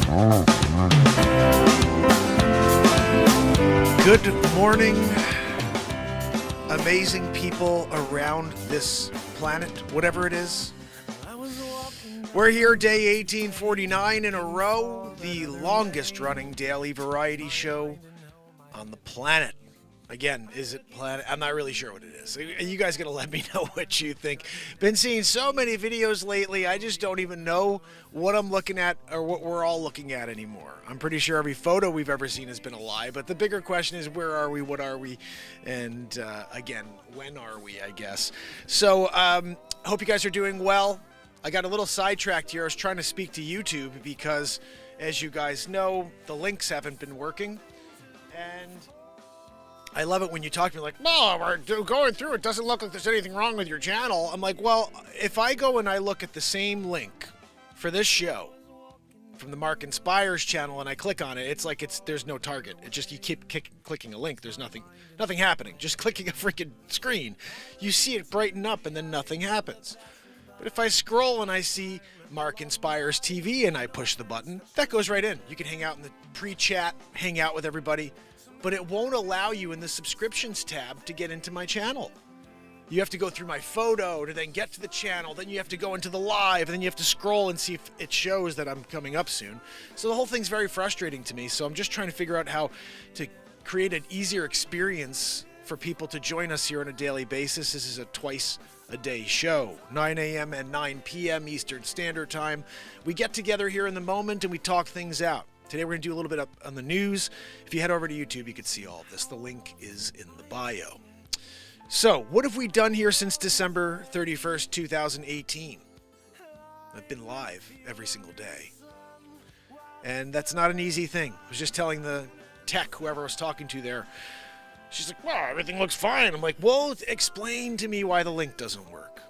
Good morning, amazing people around this planet, whatever it is. We're here, day 1849 in a row, the longest running daily variety show on the planet. Again, is it planet? I'm not really sure what it is. You guys gotta let me know what you think. Been seeing so many videos lately, I just don't even know what I'm looking at or what we're all looking at anymore. I'm pretty sure every photo we've ever seen has been a lie, but the bigger question is, where are we, what are we, and again, when are we, I guess. So, hope you guys are doing well. I got a little sidetracked here. I was trying to speak to YouTube because, as you guys know, the links haven't been working, and I love it when you talk to me like, no, we're going through. It doesn't look like there's anything wrong with your channel. I'm like, well, if I go and I look at the same link for this show from the Mark Inspires channel and I click on it, it's like there's no target. It just, you keep clicking a link. There's nothing happening. Just clicking a freaking screen. You see it brighten up and then nothing happens. But if I scroll and I see Mark Inspires TV and I push the button, that goes right in. You can hang out in the pre-chat, hang out with everybody. But it won't allow you in the subscriptions tab to get into my channel. You have to go through my photo to then get to the channel. Then you have to go into the live. And then you have to scroll and see if it shows that I'm coming up soon. So the whole thing's very frustrating to me. So I'm just trying to figure out how to create an easier experience for people to join us here on a daily basis. This is a twice-a-day show, 9 a.m. and 9 p.m. Eastern Standard Time. We get together here in the moment and we talk things out. Today we're going to do a little bit up on the news. If you head over to YouTube, you can see all of this. The link is in the bio. So, what have we done here since December 31st, 2018? I've been live every single day. And that's not an easy thing. I was just telling the tech, whoever I was talking to there, she's like, well, everything looks fine. I'm like, well, explain to me why the link doesn't work.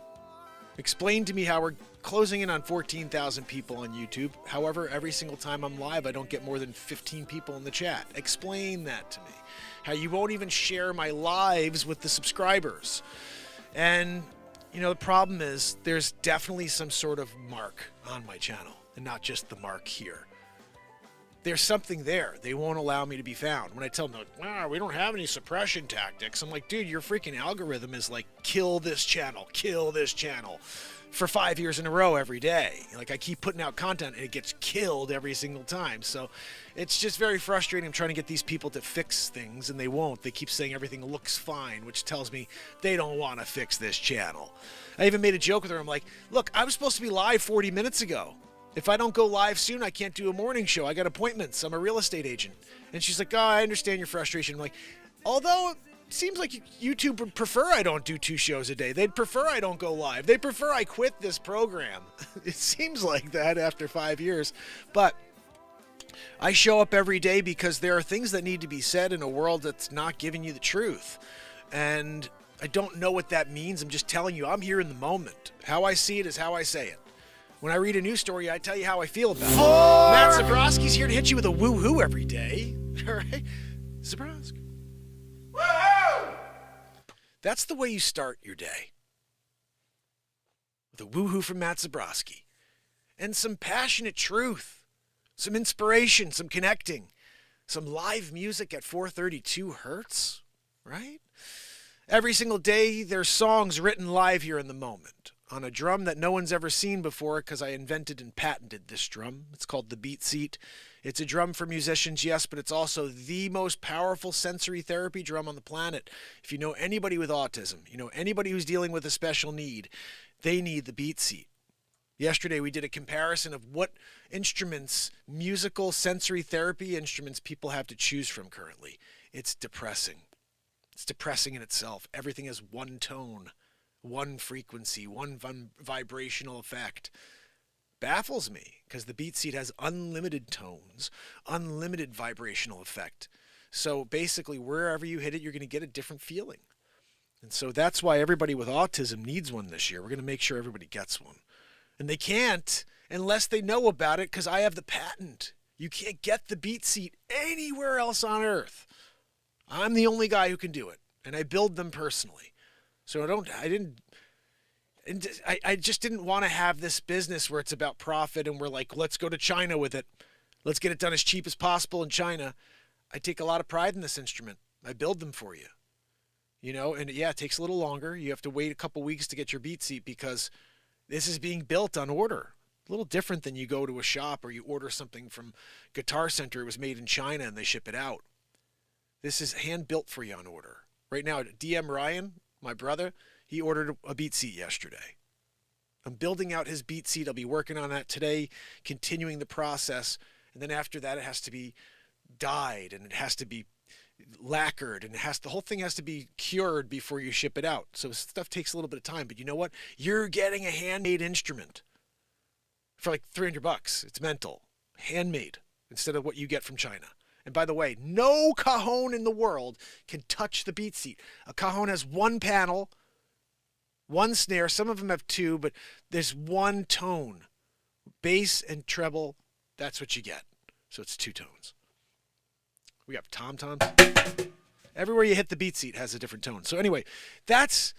Explain to me how we're closing in on 14,000 people on YouTube. However, every single time I'm live, I don't get more than 15 people in the chat. Explain that to me. How you won't even share my lives with the subscribers. And, you know, the problem is there's definitely some sort of mark on my channel and not just the mark here. There's something there. They won't allow me to be found. When I tell them, wow, we don't have any suppression tactics. I'm like, dude, your freaking algorithm is like, kill this channel for 5 years in a row every day. Like, I keep putting out content and it gets killed every single time. So it's just very frustrating. I'm trying to get these people to fix things and they won't. They keep saying everything looks fine, which tells me they don't want to fix this channel. I even made a joke with her. I'm like, look, I was supposed to be live 40 minutes ago. If I don't go live soon, I can't do a morning show. I got appointments. I'm a real estate agent. And she's like, oh, I understand your frustration. I'm like, although it seems like YouTube would prefer I don't do 2 shows a day. They'd prefer I don't go live. They prefer I quit this program. It seems like that after 5 years. But I show up every day because there are things that need to be said in a world that's not giving you the truth. And I don't know what that means. I'm just telling you, I'm here in the moment. How I see it is how I say it. When I read a news story, I tell you how I feel about it. Matt Zabrowski's here to hit you with a woo-hoo every day. All right? Zabrowski. Woo-hoo! That's the way you start your day. With a woo-hoo from Matt Zabrowski. And some passionate truth. Some inspiration, some connecting. Some live music at 432 hertz. Right? Every single day, there's songs written live here in the moment. On a drum that no one's ever seen before because I invented and patented this drum. It's called the BeatSeat. It's a drum for musicians, yes, but it's also the most powerful sensory therapy drum on the planet. If you know anybody with autism, you know anybody who's dealing with a special need, they need the BeatSeat. Yesterday we did a comparison of what instruments, musical sensory therapy instruments people have to choose from currently. It's depressing. It's depressing in itself. Everything is one tone. One frequency, one vibrational effect. Baffles me because the BeatSeat has unlimited tones, unlimited vibrational effect. So basically, wherever you hit it, you're going to get a different feeling. And so that's why everybody with autism needs one this year. We're going to make sure everybody gets one. And they can't unless they know about it because I have the patent. You can't get the BeatSeat anywhere else on earth. I'm the only guy who can do it, and I build them personally. So I just didn't want to have this business where it's about profit and we're like, let's go to China with it. Let's get it done as cheap as possible in China. I take a lot of pride in this instrument. I build them for you. You know, and yeah, it takes a little longer. You have to wait a couple weeks to get your BeatSeat because this is being built on order. A little different than you go to a shop or you order something from Guitar Center. It was made in China and they ship it out. This is hand built for you on order. Right now, DM Ryan, my brother, he ordered a BeatSeat yesterday. I'm building out his BeatSeat. I'll be working on that today, continuing the process. And then after that, it has to be dyed and it has to be lacquered and the whole thing has to be cured before you ship it out. So stuff takes a little bit of time. But you know what? You're getting a handmade instrument for like $300. It's mental. Handmade instead of what you get from China. And by the way, no cajon in the world can touch the BeatSeat. A cajon has one panel, one snare. Some of them have two, but there's one tone. Bass and treble, that's what you get. So it's two tones. We got tom-toms. Everywhere you hit the BeatSeat has a different tone. So anyway, that's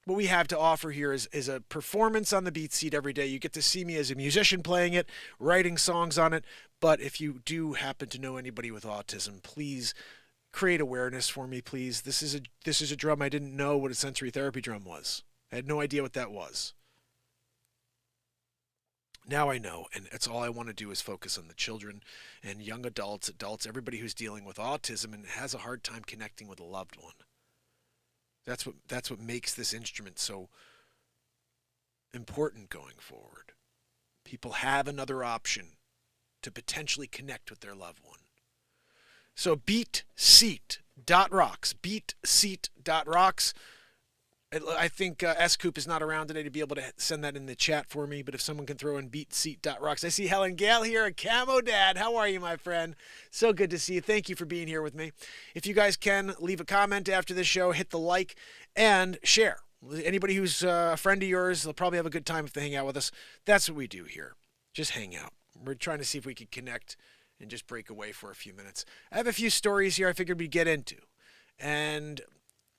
what we have to offer here is a performance on the BeatSeat every day. You get to see me as a musician playing it, writing songs on it. But if you do happen to know anybody with autism, please create awareness for me, please. This is a drum. I didn't know what a sensory therapy drum was. I had no idea what that was. Now I know, and that's all I want to do is focus on the children and young adults, everybody who's dealing with autism and has a hard time connecting with a loved one. That's what makes this instrument so important going forward. People have another option to potentially connect with their loved one. So BeatSeat.rocks, BeatSeat.rocks. I think S-Coop is not around today to be able to send that in the chat for me, but if someone can throw in BeatSeat.rocks. I see Helen Gale here, a Camo Dad. How are you, my friend? So good to see you. Thank you for being here with me. If you guys can, leave a comment after this show, hit the like, and share. Anybody who's a friend of yours, they'll probably have a good time if they hang out with us. That's what we do here. Just hang out. We're trying to see if we can connect and just break away for a few minutes. I have a few stories here I figured we'd get into. And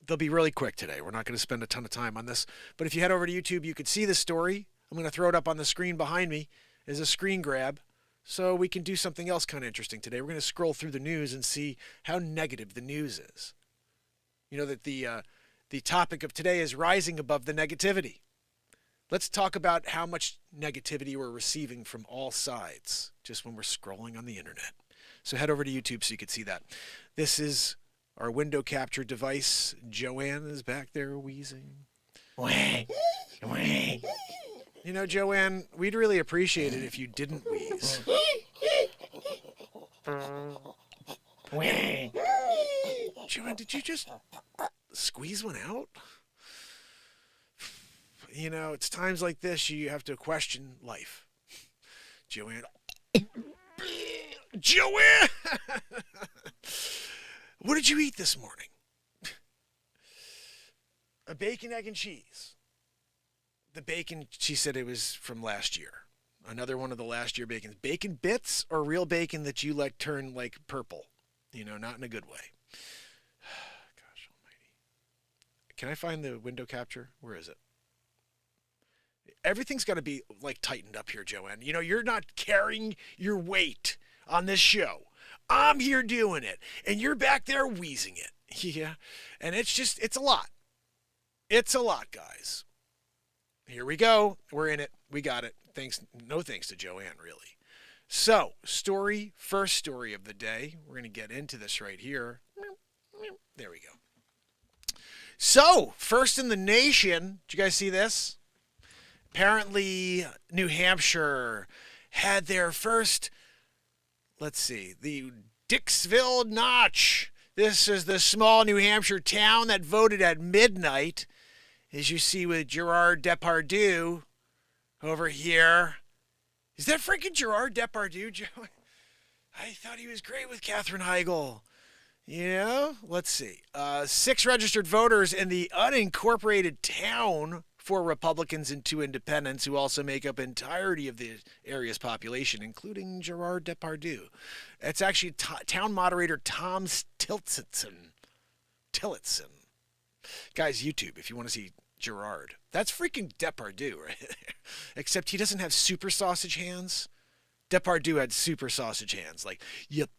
they'll be really quick today. We're not going to spend a ton of time on this. But if you head over to YouTube, you could see this story. I'm going to throw it up on the screen behind me as a screen grab so we can do something else kind of interesting today. We're going to scroll through the news and see how negative the news is. You know that the topic of today is rising above the negativity. Let's talk about how much negativity we're receiving from all sides just when we're scrolling on the internet. So head over to YouTube so you can see that. This is our window capture device. Joanne is back there wheezing. You know, Joanne, we'd really appreciate it if you didn't wheeze. Joanne, did you just squeeze one out? You know, it's times like this you have to question life. Joanne. Joanne! What did you eat this morning? A bacon, egg, and cheese. The bacon, she said it was from last year. Another one of the last year bacons. Bacon bits or real bacon that you let turn like purple? You know, not in a good way. Gosh almighty. Can I find the window capture? Where is it? Everything's got to be like tightened up here, Joanne. You know, you're not carrying your weight on this show. I'm here doing it, and you're back there wheezing it. Yeah, and it's a lot. It's a lot, guys. Here we go. We're in it. We got it. No thanks to Joanne, really. So, first story of the day. We're going to get into this right here. There we go. So, first in the nation. Did you guys see this? Apparently, New Hampshire had their first, let's see, the Dixville Notch. This is the small New Hampshire town that voted at midnight, as you see with Gerard Depardieu over here. Is that freaking Gerard Depardieu, Joe? I thought he was great with Katherine Heigl. You know, let's see. 6 registered voters in the unincorporated town, 4 Republicans and 2 independents, who also make up entirety of the area's population, including Gerard Depardieu. It's actually town moderator Tom Tillotson. Guys, YouTube, if you want to see Gerard. That's freaking Depardieu, right? Except he doesn't have super sausage hands. Depardieu had super sausage hands. Like, yep,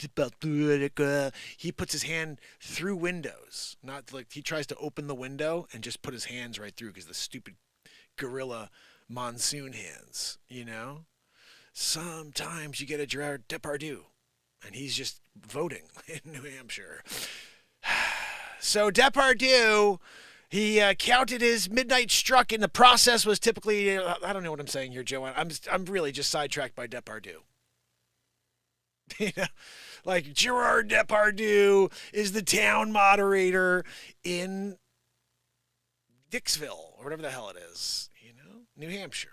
he puts his hand through windows. Not like he tries to open the window and just put his hands right through because the stupid gorilla monsoon hands, you know? Sometimes you get a Gerard Depardieu, and he's just voting in New Hampshire. So Depardieu, he counted his midnight struck, and the process was typically, I don't know what I'm saying here, Joe. I'm really just sidetracked by Depardieu. You know, like Gerard Depardieu is the town moderator in Dixville, or whatever the hell it is, you know, New Hampshire.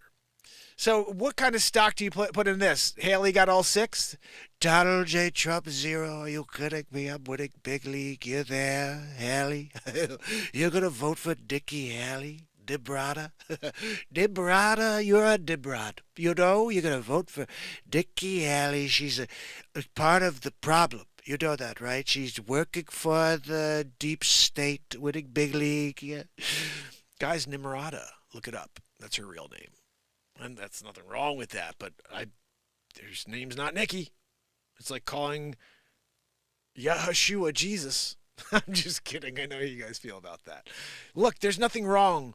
So what kind of stock do you put in this? Haley got all six? Donald J. Trump 0. You kidding me? I'm winning big league. You there, Haley? You're going to vote for Nikki Haley? Dibrata? Dibrata, you're a Dibrat. You know, you're going to vote for Nikki Haley. She's a part of the problem. You know that, right? She's working for the deep state, winning big league. Yeah. Guy's Nimrata. Look it up. That's her real name. And that's nothing wrong with that, but her name's not Nikki. It's like calling Yahshua Jesus. I'm just kidding. I know how you guys feel about that. Look, there's nothing wrong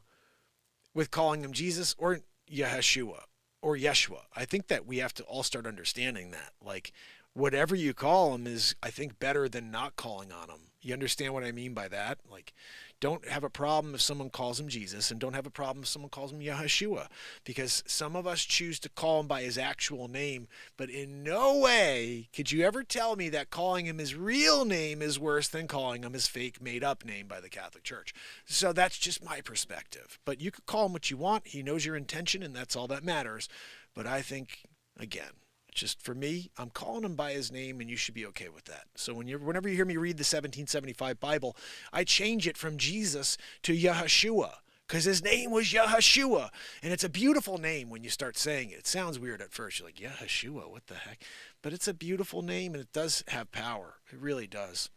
with calling him Jesus or Yahshua or Yeshua. I think that we have to all start understanding that. Like, whatever you call him is, I think, better than not calling on him. You understand what I mean by that? Like, don't have a problem if someone calls him Jesus, and don't have a problem if someone calls him Yahshua, because some of us choose to call him by his actual name, but in no way could you ever tell me that calling him his real name is worse than calling him his fake made-up name by the Catholic Church. So that's just my perspective. But you could call him what you want. He knows your intention, and that's all that matters. But I think, again, just for me, I'm calling him by his name, and you should be okay with that. So whenever you hear me read the 1775 Bible, I change it from Jesus to Yahshua, because his name was Yahshua. And it's a beautiful name when you start saying it. It sounds weird at first. You're like, Yahshua, what the heck? But it's a beautiful name, and it does have power. It really does.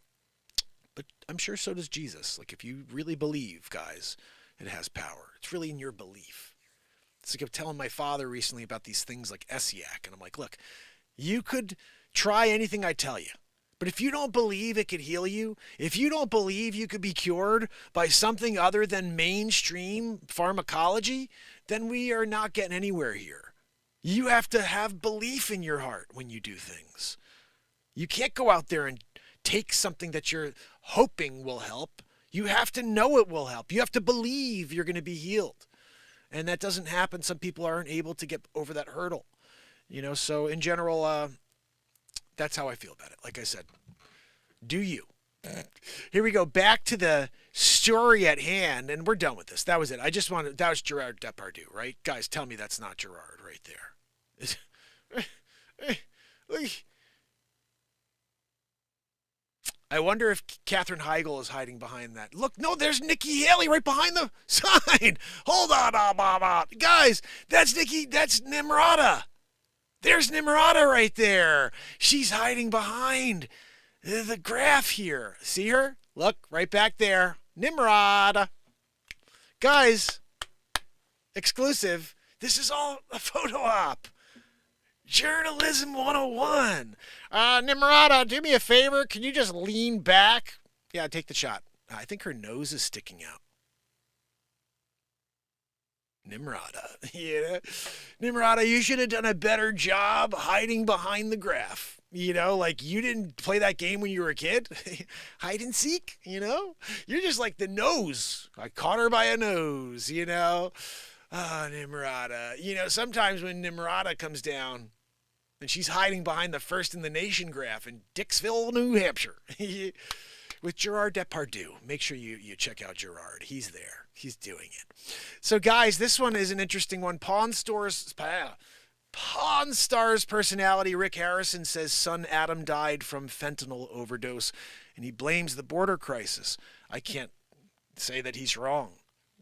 But I'm sure so does Jesus. Like, if you really believe, guys, it has power. It's really in your belief. It's like I'm telling my father recently about these things like Esiac, and I'm like, look, you could try anything I tell you, but if you don't believe it could heal you, if you don't believe you could be cured by something other than mainstream pharmacology, then we are not getting anywhere here. You have to have belief in your heart when you do things. You can't go out there and take something that you're hoping will help. You have to know it will help. You have to believe you're going to be healed. And that doesn't happen. Some people aren't able to get over that hurdle. You know, so in general, that's how I feel about it. Like I said, do you. Here we go. Back to the story at hand, and we're done with this. That was it. That was Gerard Depardieu, right? Guys, tell me that's not Gerard right there. I wonder if Katherine Heigl is hiding behind that. Look, no, there's Nikki Haley right behind the sign. Hold on, guys, that's Nimrata. There's Nimrata right there. She's hiding behind the graph here. See her? Look, right back there. Nimrata. Guys, exclusive. This is all a photo op. Journalism 101. Nimrata, do me a favor. Can you just lean back? Yeah, take the shot. I think her nose is sticking out. Nimrata. Yeah. Nimrata, you should have done a better job hiding behind the graph. You know, like you didn't play that game when you were a kid. Hide and seek, you know? You're just like the nose. I caught her by a nose, you know? Nimrata. You know, sometimes when Nimrata comes down, and she's hiding behind the first in the nation graph in Dixville, New Hampshire, with Gerard Depardieu. Make sure you check out Gerard. He's there. He's doing it. So, guys, this one is an interesting one. Pawn Stars personality Rick Harrison says son Adam died from fentanyl overdose, and he blames the border crisis. I can't say that he's wrong.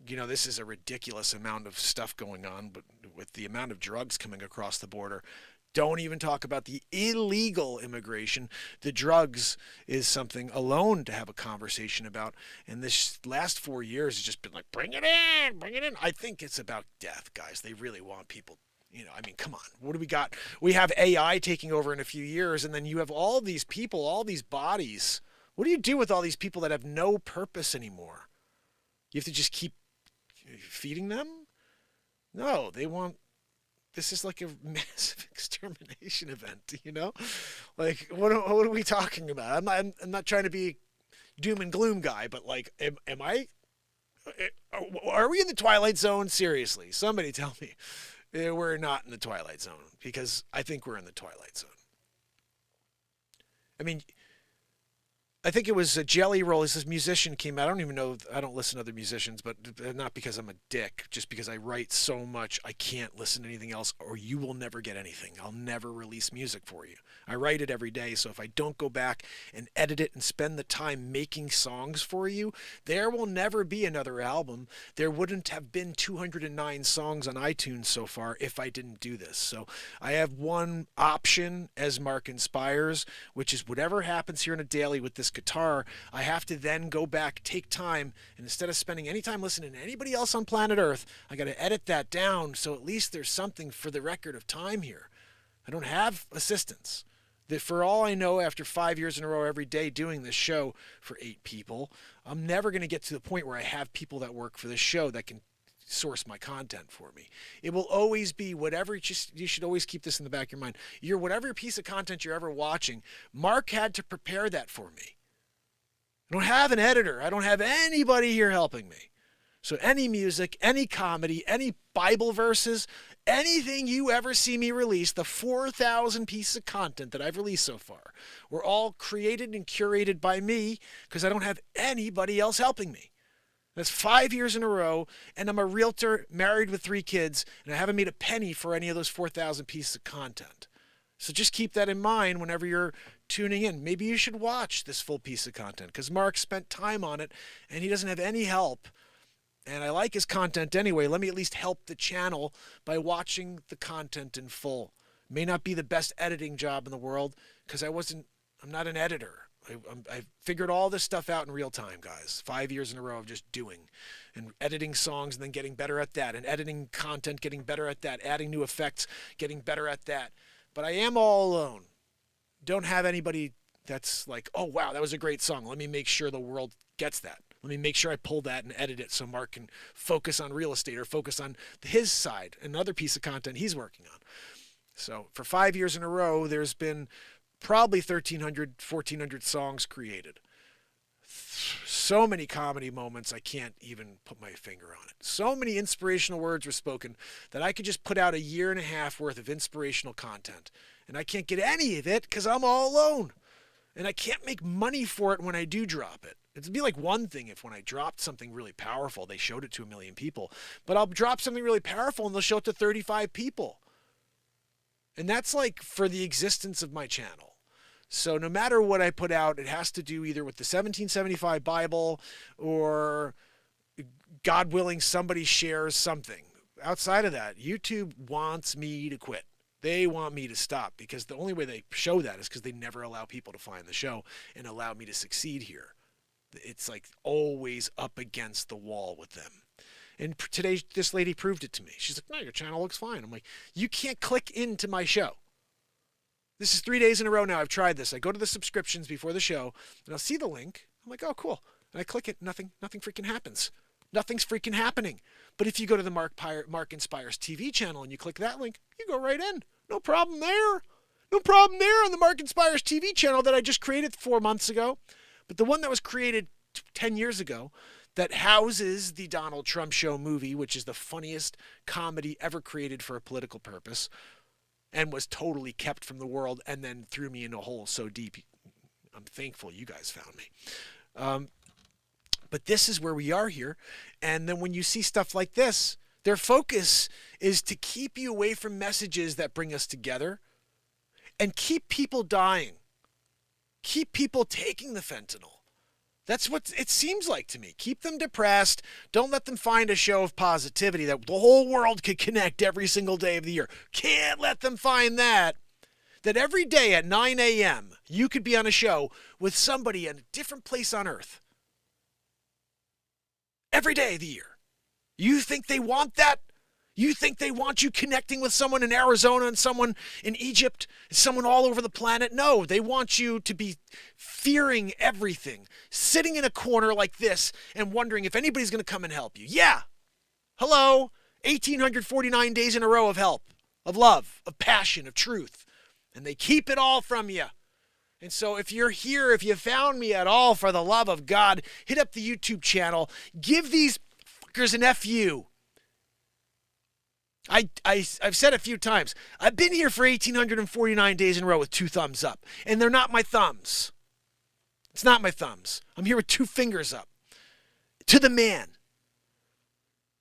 You know, this is a ridiculous amount of stuff going on, but with the amount of drugs coming across the border, don't even talk about the illegal immigration. The drugs is something alone to have a conversation about. And this last 4 years has just been like, bring it in, bring it in. I think it's about death, guys. They really want people I mean, come on. What do we got? We have AI taking over in a few years, and then you have all these people, all these bodies. What do you do with all these people that have no purpose anymore? You have to just keep feeding them? No, they want. This is like a massive extermination event, Like, what are we talking about? I'm not trying to be doom and gloom guy, but like, am I? Are we in the Twilight Zone? Seriously, somebody tell me. We're not in the Twilight Zone, because I think we're in the Twilight Zone. I mean, I think it was a Jelly Roll. This musician came out. I don't even know. I don't listen to other musicians, but not because I'm a dick. Just because I write so much, I can't listen to anything else, or you will never get anything. I'll never release music for you. I write it every day, so if I don't go back and edit it and spend the time making songs for you, there will never be another album. There wouldn't have been 209 songs on iTunes so far if I didn't do this. So I have one option as Mark Inspires, which is whatever happens here in a daily with this guitar, I have to then go back, take time, and instead of spending any time listening to anybody else on planet Earth, I got to edit that down so at least there's something for the record of time here. I don't have assistants. That for all I know, after 5 years in a row every day doing this show for 8 people, I'm never going to get to the point where I have people that work for this show that can source my content for me. It will always be whatever. You should always keep this in the back of your mind. Whatever piece of content you're ever watching, Mark had to prepare that for me. I don't have an editor. I don't have anybody here helping me. So any music, any comedy, any Bible verses, anything you ever see me release, the 4,000 pieces of content that I've released so far, were all created and curated by me because I don't have anybody else helping me. That's 5 years in a row, and I'm a realtor married with 3 kids, and I haven't made a penny for any of those 4,000 pieces of content. So just keep that in mind whenever you're tuning in. Maybe you should watch this full piece of content because Mark spent time on it, and he doesn't have any help. And I like his content anyway. Let me at least help the channel by watching the content in full. May not be the best editing job in the world because I'm not an editor. I figured all this stuff out in real time, guys. 5 years in a row of just doing and editing songs and then getting better at that, and editing content, getting better at that, adding new effects, getting better at that. But I am all alone. Don't have anybody that's like, oh, wow, that was a great song. Let me make sure the world gets that. Let me make sure I pull that and edit it so Mark can focus on real estate or focus on his side, another piece of content he's working on. So for 5 years in a row, there's been probably 1,300, 1,400 songs created. So many comedy moments, I can't even put my finger on it. So many inspirational words were spoken that I could just put out 1.5 years worth of inspirational content. And I can't get any of it because I'm all alone. And I can't make money for it when I do drop it. It'd be like one thing if when I dropped something really powerful, they showed it to 1 million people. But I'll drop something really powerful and they'll show it to 35 people. And that's like for the existence of my channel. So no matter what I put out, it has to do either with the 1775 Bible or, God willing, somebody shares something. Outside of that, YouTube wants me to quit. They want me to stop because the only way they show that is because they never allow people to find the show and allow me to succeed here. It's like always up against the wall with them. And today, this lady proved it to me. She's like, no, your channel looks fine. I'm like, you can't click into my show. This is 3 days in a row now. I've tried this. I go to the subscriptions before the show, and I'll see the link. I'm like, oh, cool. And I click it. Nothing freaking happens. Nothing's freaking happening. But if you go to the Mark Inspires TV channel and you click that link, you go right in. No problem there. No problem there on the Mark Inspires TV channel that I just created 4 months ago. But the one that was created 10 years ago that houses the Donald Trump Show movie, which is the funniest comedy ever created for a political purpose, and was totally kept from the world and then threw me in a hole so deep. I'm thankful you guys found me. But this is where we are here. And then when you see stuff like this, their focus is to keep you away from messages that bring us together and keep people dying. Keep people taking the fentanyl. That's what it seems like to me. Keep them depressed. Don't let them find a show of positivity that the whole world could connect every single day of the year. Can't let them find that. That every day at 9 a.m. you could be on a show with somebody in a different place on earth. Every day of the year. You think they want that? You think they want you connecting with someone in Arizona and someone in Egypt and someone all over the planet? No, they want you to be fearing everything, sitting in a corner like this and wondering if anybody's going to come and help you. Yeah. Hello. 1,849 days in a row of help, of love, of passion, of truth. And they keep it all from you. And so if you're here, if you found me at all, for the love of God, hit up the YouTube channel. Give these fuckers an FU. I've said a few times, I've been here for 1,849 days in a row with 2 thumbs up. And they're not my thumbs. It's not my thumbs. I'm here with 2 fingers up. To the man.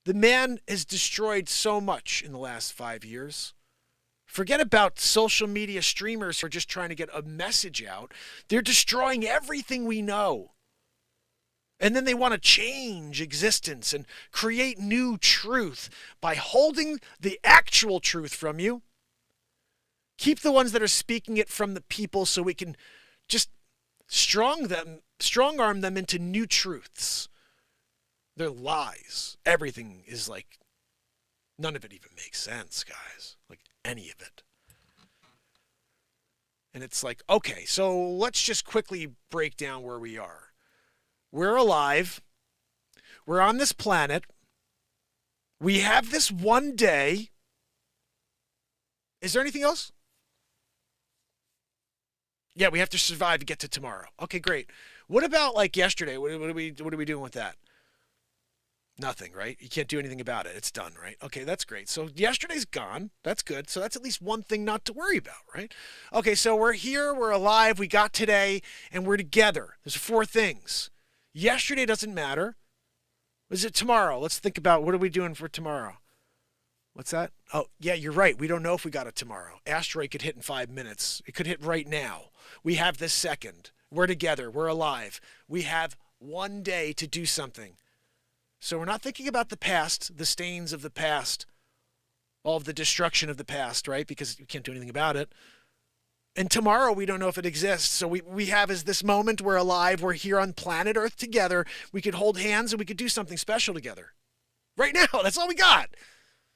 The man has destroyed so much in the last 5 years. Forget about social media streamers who are just trying to get a message out. They're destroying everything we know. And then they want to change existence and create new truth by holding the actual truth from you. Keep the ones that are speaking it from the people so we can just strong arm them into new truths. They're lies. Everything is like, none of it even makes sense, guys. Like any of it. And it's like, okay, so let's just quickly break down where we are. We're alive. We're on this planet. We have this one day. Is there anything else? Yeah, we have to survive to get to tomorrow. Okay, great. What about like yesterday? What are we doing with that? Nothing, right? You can't do anything about it. It's done, right? Okay, that's great. So yesterday's gone. That's good. So that's at least one thing not to worry about, right? Okay, so we're here. We're alive. We got today, and we're together. There's 4 things. Yesterday doesn't matter. Is it tomorrow? Let's think about what are we doing for tomorrow. What's that? Oh, yeah, you're right. We don't know if we got it tomorrow. Asteroid could hit in 5 minutes. It could hit right now. We have this second. We're together. We're alive. We have one day to do something. So we're not thinking about the past, the stains of the past, all of the destruction of the past, right? Because we can't do anything about it. And tomorrow, we don't know if it exists. So we have is this moment, we're alive, we're here on planet Earth together. We could hold hands and we could do something special together. Right now, that's all we got.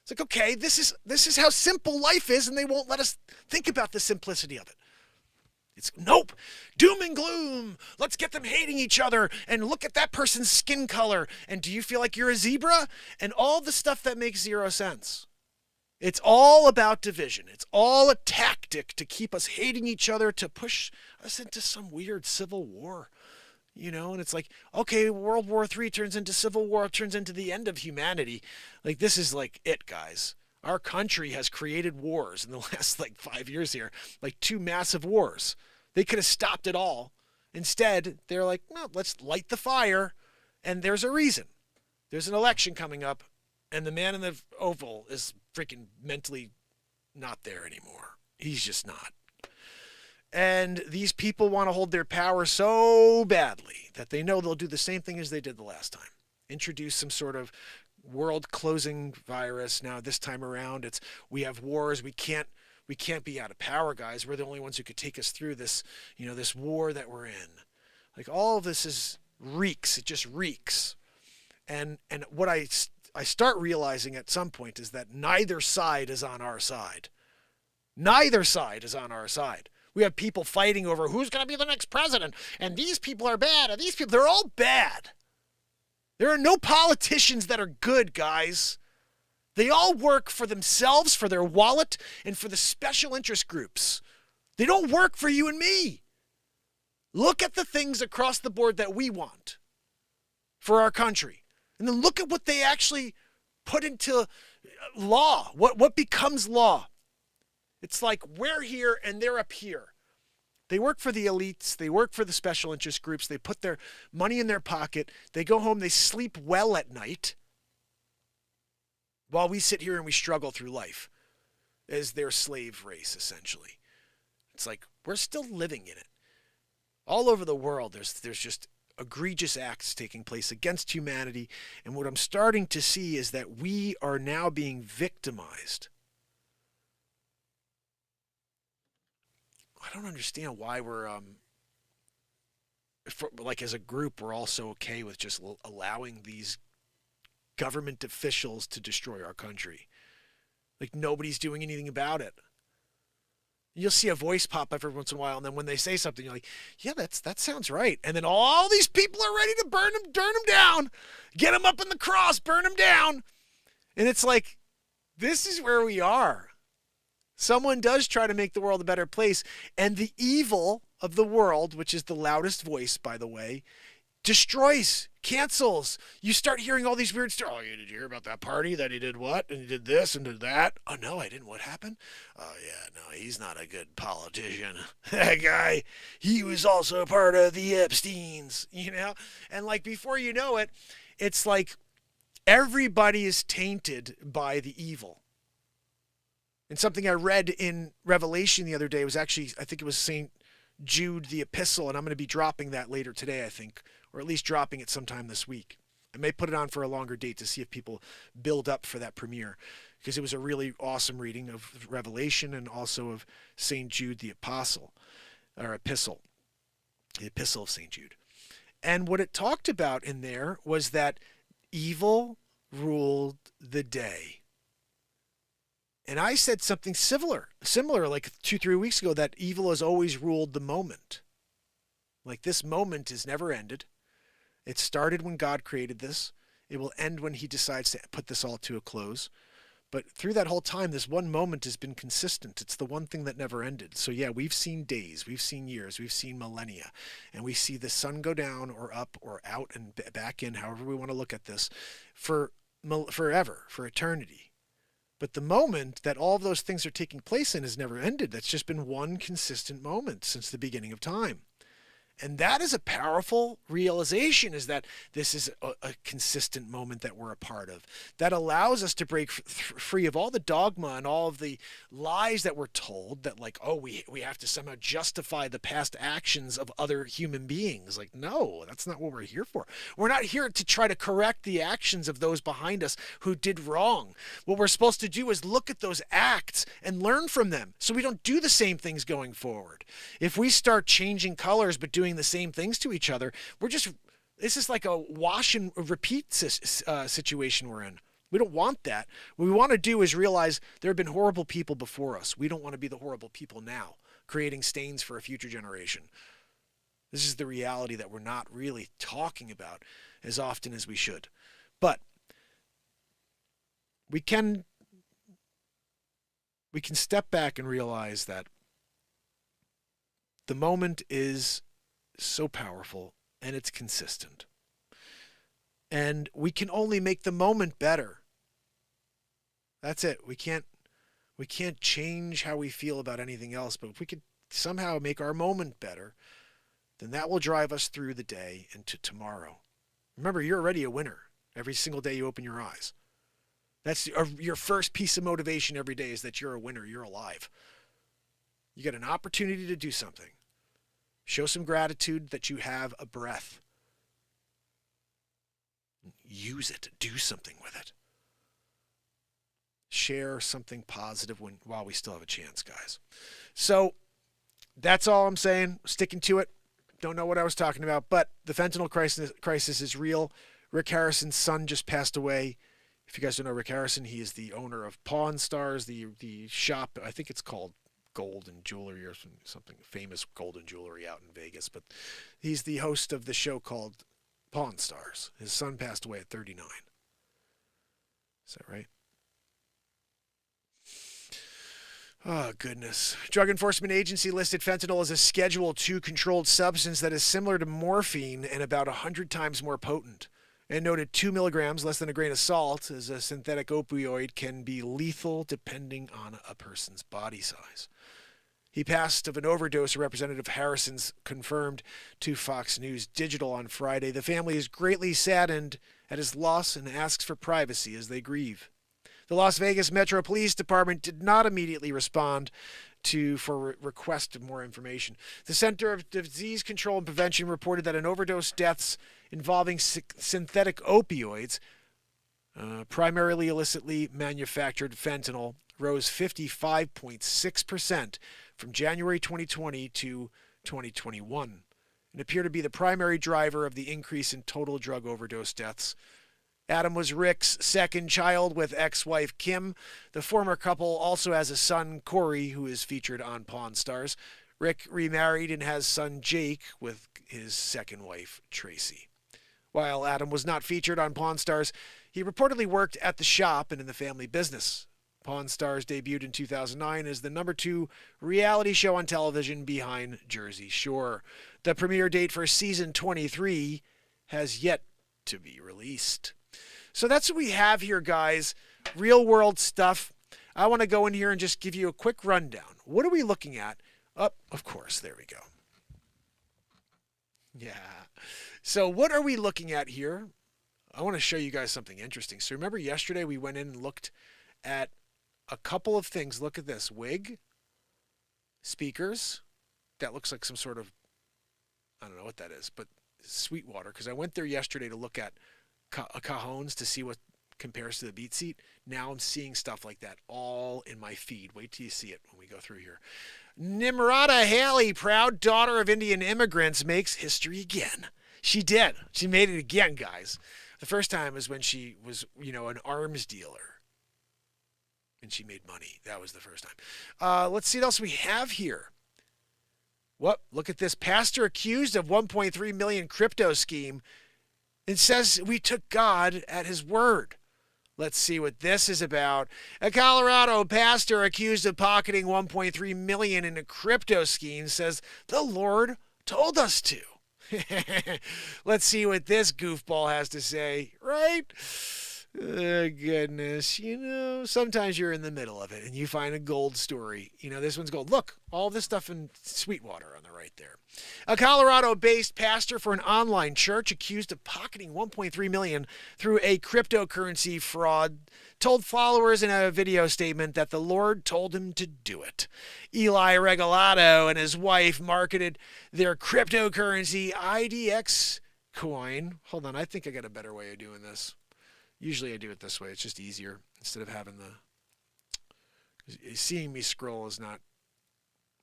It's like, okay, this is how simple life is, and they won't let us think about the simplicity of it. It's nope, doom and gloom. Let's get them hating each other and look at that person's skin color. And do you feel like you're a zebra? And all the stuff that makes 0 sense. It's all about division. It's all a tactic to keep us hating each other, to push us into some weird civil war. You know, and it's like, okay, World War III turns into Civil War, turns into the end of humanity. Like, this is like it, guys. Our country has created wars in the last, 5 years here. 2 massive wars. They could have stopped it all. Instead, they're like, well, let's light the fire. And there's a reason. There's an election coming up, and the man in the Oval is freaking mentally not there anymore. He's just not. And these people want to hold their power so badly that they know they'll do the same thing as they did the last time. Introduce some sort of world-closing virus. Now, this time around, we have wars. We can't be out of power, guys. We're the only ones who could take us through this, this war that we're in. All of this reeks. It just reeks. And what I start realizing at some point is that neither side is on our side. Neither side is on our side. We have people fighting over who's going to be the next president, and these people are bad, and these people, they're all bad. There are no politicians that are good, guys. They all work for themselves, for their wallet, and for the special interest groups. They don't work for you and me. Look at the things across the board that we want for our country. And then look at what they actually put into law. What becomes law? It's like we're here and they're up here. They work for the elites. They work for the special interest groups. They put their money in their pocket. They go home. They sleep well at night while we sit here and we struggle through life as their slave race, essentially. It's like we're still living in it. All over the world, there's just egregious acts taking place against humanity. And what I'm starting to see is that we are now being victimized. I don't understand why we're, as a group, we're also okay with just allowing these government officials to destroy our country. Like nobody's doing anything about it. You'll see a voice pop up every once in a while, and then when they say something, you're like, yeah, that sounds right. And then all these people are ready to burn them down, get them up in the cross, burn them down. And it's like, this is where we are. Someone does try to make the world a better place, and the evil of the world, which is the loudest voice, by the way, destroys, cancels. You start hearing all these weird stories. Oh, did you hear about that party that he did what? And he did this and did that? Oh, no, I didn't. What happened? Oh, yeah, no, he's not a good politician. That guy, he was also a part of the Epsteins, you know? And like before you know it, it's like everybody is tainted by the evil. And something I read in Revelation the other day was actually, I think it was St. Jude, the epistle, and I'm going to be dropping that later today, I think, or at least dropping it sometime this week. I may put it on for a longer date to see if people build up for that premiere, because it was a really awesome reading of Revelation and also of St. Jude, the apostle, or epistle, the epistle of St. Jude. And what it talked about in there was that evil ruled the day. And I said something similar like 2-3 weeks ago, that evil has always ruled the moment. Like this moment is never ended. It started when God created this. It will end when he decides to put this all to a close. But through that whole time, this one moment has been consistent. It's the one thing that never ended. So yeah, we've seen days, we've seen years, we've seen millennia, and we see the sun go down or up or out and back in, however we want to look at this, for forever, for eternity. But the moment that all of those things are taking place in has never ended. That's just been one consistent moment since the beginning of time. And that is a powerful realization, is that this is a consistent moment that we're a part of. That allows us to break free of all the dogma and all of the lies that we're told, that like, oh, we have to somehow justify the past actions of other human beings. Like, no, that's not what we're here for. We're not here to try to correct the actions of those behind us who did wrong. What we're supposed to do is look at those acts and learn from them so we don't do the same things going forward. If we start changing colors but doing the same things to each other, this is like a wash and repeat situation we're in. We don't want that. What we want to do is realize there have been horrible people before us. We don't want to be the horrible people now, creating stains for a future generation. This is the reality that we're not really talking about as often as we should. But we can step back and realize that the moment is so powerful and it's consistent. And we can only make the moment better. That's it. We can't change how we feel about anything else, but if we could somehow make our moment better, then that will drive us through the day into tomorrow. Remember, you're already a winner every single day you open your eyes. That's your first piece of motivation every day, is that you're a winner, you're alive. You get an opportunity to do something. Show some gratitude that you have a breath. Use it. Do something with it. Share something positive while we still have a chance, guys. So that's all I'm saying. Sticking to it. Don't know what I was talking about, but the fentanyl crisis is real. Rick Harrison's son just passed away. If you guys don't know Rick Harrison, he is the owner of Pawn Stars, the shop. I think it's called Gold and Jewelry or something, famous gold and jewelry out in Vegas. But he's the host of the show called Pawn Stars. His son passed away at 39. Is that right? Oh, goodness. Drug Enforcement Agency listed fentanyl as a Schedule II controlled substance that is similar to morphine and about 100 times more potent. And noted 2 milligrams, less than a grain of salt, as a synthetic opioid can be lethal depending on a person's body size. He passed of an overdose, Representative Harrison's confirmed to Fox News Digital on Friday. The family is greatly saddened at his loss and asks for privacy as they grieve. The Las Vegas Metro Police Department did not immediately respond for request of more information. The Center of Disease Control and Prevention reported that an overdose deaths involving synthetic opioids, primarily illicitly manufactured fentanyl, rose 55.6% from January 2020 to 2021 and appear to be the primary driver of the increase in total drug overdose deaths Adam was Rick's second child with ex-wife Kim. The former couple also has a son, Corey, who is featured on Pawn Stars. Rick remarried and has son Jake with his second wife, Tracy. While Adam was not featured on Pawn Stars, he reportedly worked at the shop and in the family business. Pawn Stars debuted in 2009 as the #2 reality show on television behind Jersey Shore. The premiere date for season 23 has yet to be released. So that's what we have here, guys. Real world stuff. I want to go in here and just give you a quick rundown. What are we looking at? Oh, of course, there we go. Yeah. So what are we looking at here? I want to show you guys something interesting. So remember yesterday we went in and looked at a couple of things. Look at this. Wig. Speakers. That looks like some sort of, I don't know what that is, but Sweetwater. Because I went there yesterday to look at cajones to see what compares to the BeatSeat. Now I'm seeing stuff like that all in my feed. Wait till you see it when we go through here. Nimrata Haley, proud daughter of Indian immigrants, makes history again. She did. She made it again, guys. The first time was when she was, an arms dealer. And she made money. That was the first time. Let's see what else we have here. What? Look at this. Pastor accused of 1.3 million crypto scheme. It says we took God at his word. Let's see what this is about. A Colorado pastor accused of pocketing 1.3 million in a crypto scheme says the Lord told us to. Let's see what this goofball has to say, right? Oh, goodness. Sometimes you're in the middle of it and you find a gold story. This one's gold. Look, all this stuff in Sweetwater on the right there. A Colorado-based pastor for an online church accused of pocketing $1.3 million through a cryptocurrency fraud told followers in a video statement that the Lord told him to do it. Eli Regalado and his wife marketed their cryptocurrency IDX coin. Hold on, I think I got a better way of doing this. Usually I do it this way. It's just easier instead of having seeing me scroll is not,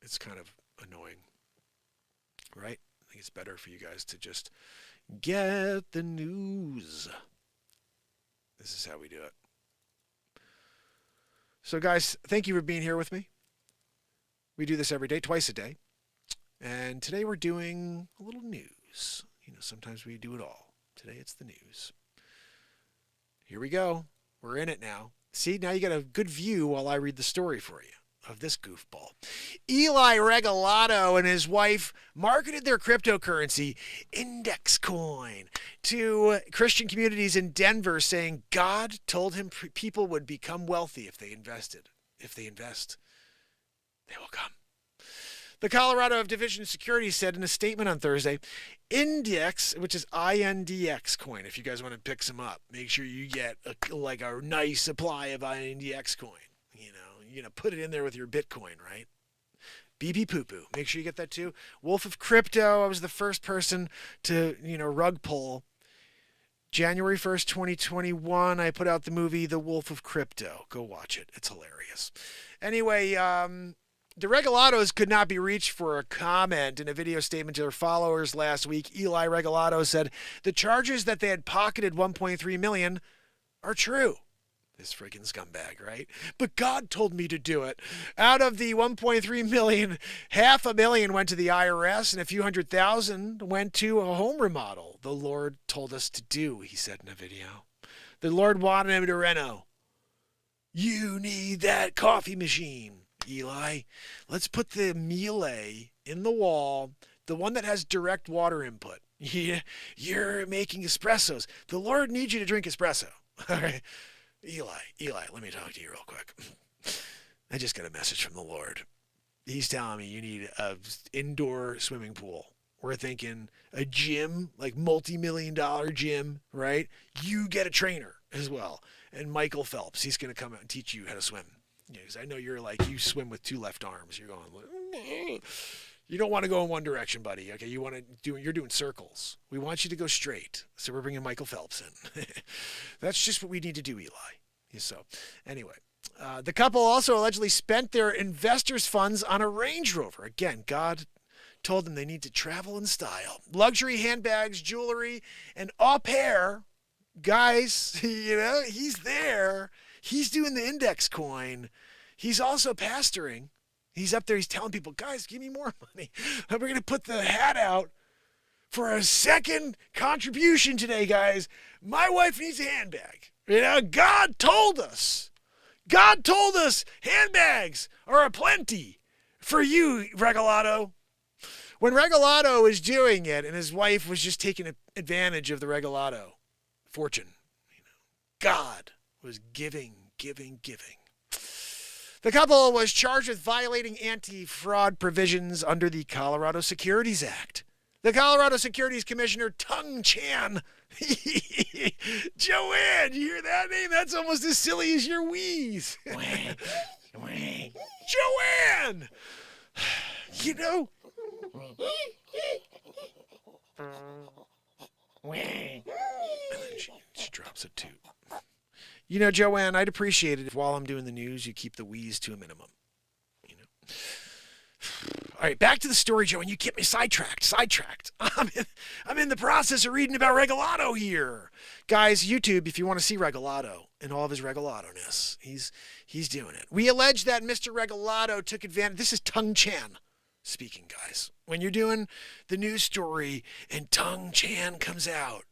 it's kind of annoying, right? I think it's better for you guys to just get the news. This is how we do it. So guys, thank you for being here with me. We do this every day, twice a day. And today we're doing a little news. Sometimes we do it all. Today it's the news. Here we go. We're in it now. See, now you got a good view while I read the story for you of this goofball. Eli Regalado and his wife marketed their cryptocurrency, Index Coin, to Christian communities in Denver, saying God told him people would become wealthy if they invested. If they invest, they will come. The Colorado Division of Security said in a statement on Thursday, Index, which is INDX coin, if you guys want to pick some up, make sure you get a nice supply of INDX coin. You're going to put it in there with your Bitcoin, right? BB Poo Poo. Make sure you get that too. Wolf of Crypto. I was the first person to, rug pull. January 1st, 2021, I put out the movie The Wolf of Crypto. Go watch it. It's hilarious. Anyway, the Regalados could not be reached for a comment. In a video statement to their followers last week, Eli Regalado said the charges that they had pocketed $1.3 million are true. This freaking scumbag, right? But God told me to do it. Out of the $1.3 million, $500,000 went to the IRS and a few $100,000 went to a home remodel. The Lord told us to do, he said in a video. The Lord wanted him to reno. You need that coffee machine, Eli. Let's put the Miele in the wall, the one that has direct water input. You're making espressos. The Lord needs you to drink espresso. All right. Eli, let me talk to you real quick. I just got a message from the Lord. He's telling me you need an indoor swimming pool. We're thinking a gym, like multi-million-dollar gym, right? You get a trainer as well. And Michael Phelps, he's going to come out and teach you how to swim. Because I know you're you swim with two left arms. You're going, you don't want to go in one direction, buddy. Okay, you're doing circles. We want you to go straight. So we're bringing Michael Phelps in. That's just what we need to do, Eli. So anyway, the couple also allegedly spent their investors' funds on a Range Rover. Again, God told them they need to travel in style. Luxury handbags, jewelry, and au pair Guys, he's there. He's doing the index coin. He's also pastoring. He's up there. He's telling people, guys, give me more money. We're going to put the hat out for a second contribution today, guys. My wife needs a handbag. God told us. God told us handbags are aplenty for you, Regalado. When Regalado was doing it and his wife was just taking advantage of the Regalado fortune, God was giving. The couple was charged with violating anti-fraud provisions under the Colorado Securities Act. The Colorado Securities Commissioner, Tung Chan. Joanne, you hear that name? That's almost as silly as your wheeze. Joanne! She drops a toot. Joanne, I'd appreciate it if while I'm doing the news, you keep the wheeze to a minimum. All right, back to the story, Joanne. You kept me sidetracked. I'm in the process of reading about Regalado here. Guys, YouTube, if you want to see Regalado and all of his Regalado-ness, he's doing it. We allege that Mr. Regalado took advantage. This is Tung Chan speaking, guys. When you're doing the news story and Tung Chan comes out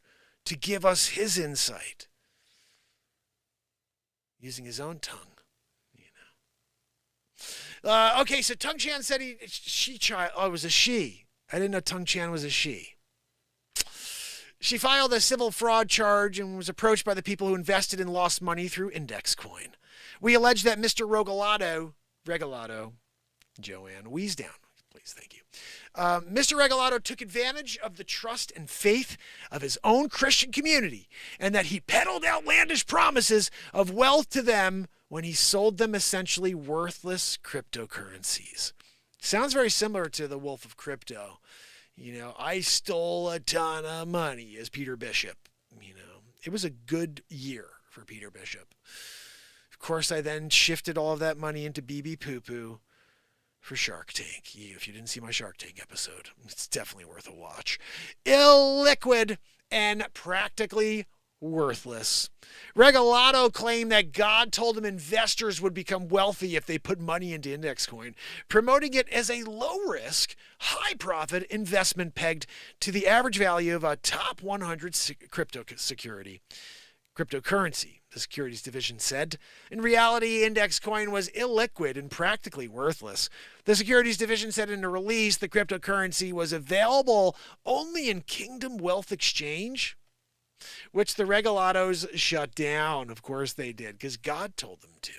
to give us his insight, using his own tongue, okay, so Tung Chan said it was a she. I didn't know Tung Chan was a she. She filed a civil fraud charge and was approached by the people who invested and lost money through index coin. We allege that Mr. Regalado, Joanne, wheeze down, please, thank you. Mr. Regalado took advantage of the trust and faith of his own Christian community and that he peddled outlandish promises of wealth to them when he sold them essentially worthless cryptocurrencies. Sounds very similar to the Wolf of Crypto. I stole a ton of money as Peter Bishop. It was a good year for Peter Bishop. Of course, I then shifted all of that money into BB Poo Poo for Shark Tank. If you didn't see my Shark Tank episode, it's definitely worth a watch. Illiquid and practically worthless. Regalado claimed that God told him investors would become wealthy if they put money into index coin, promoting it as a low-risk, high-profit investment pegged to the average value of a top 100 cryptocurrency, the securities division said. In reality, index coin was illiquid and practically worthless. The securities division said in a release the cryptocurrency was available only in Kingdom Wealth Exchange, which the Regalados shut down. Of course they did, because God told them to.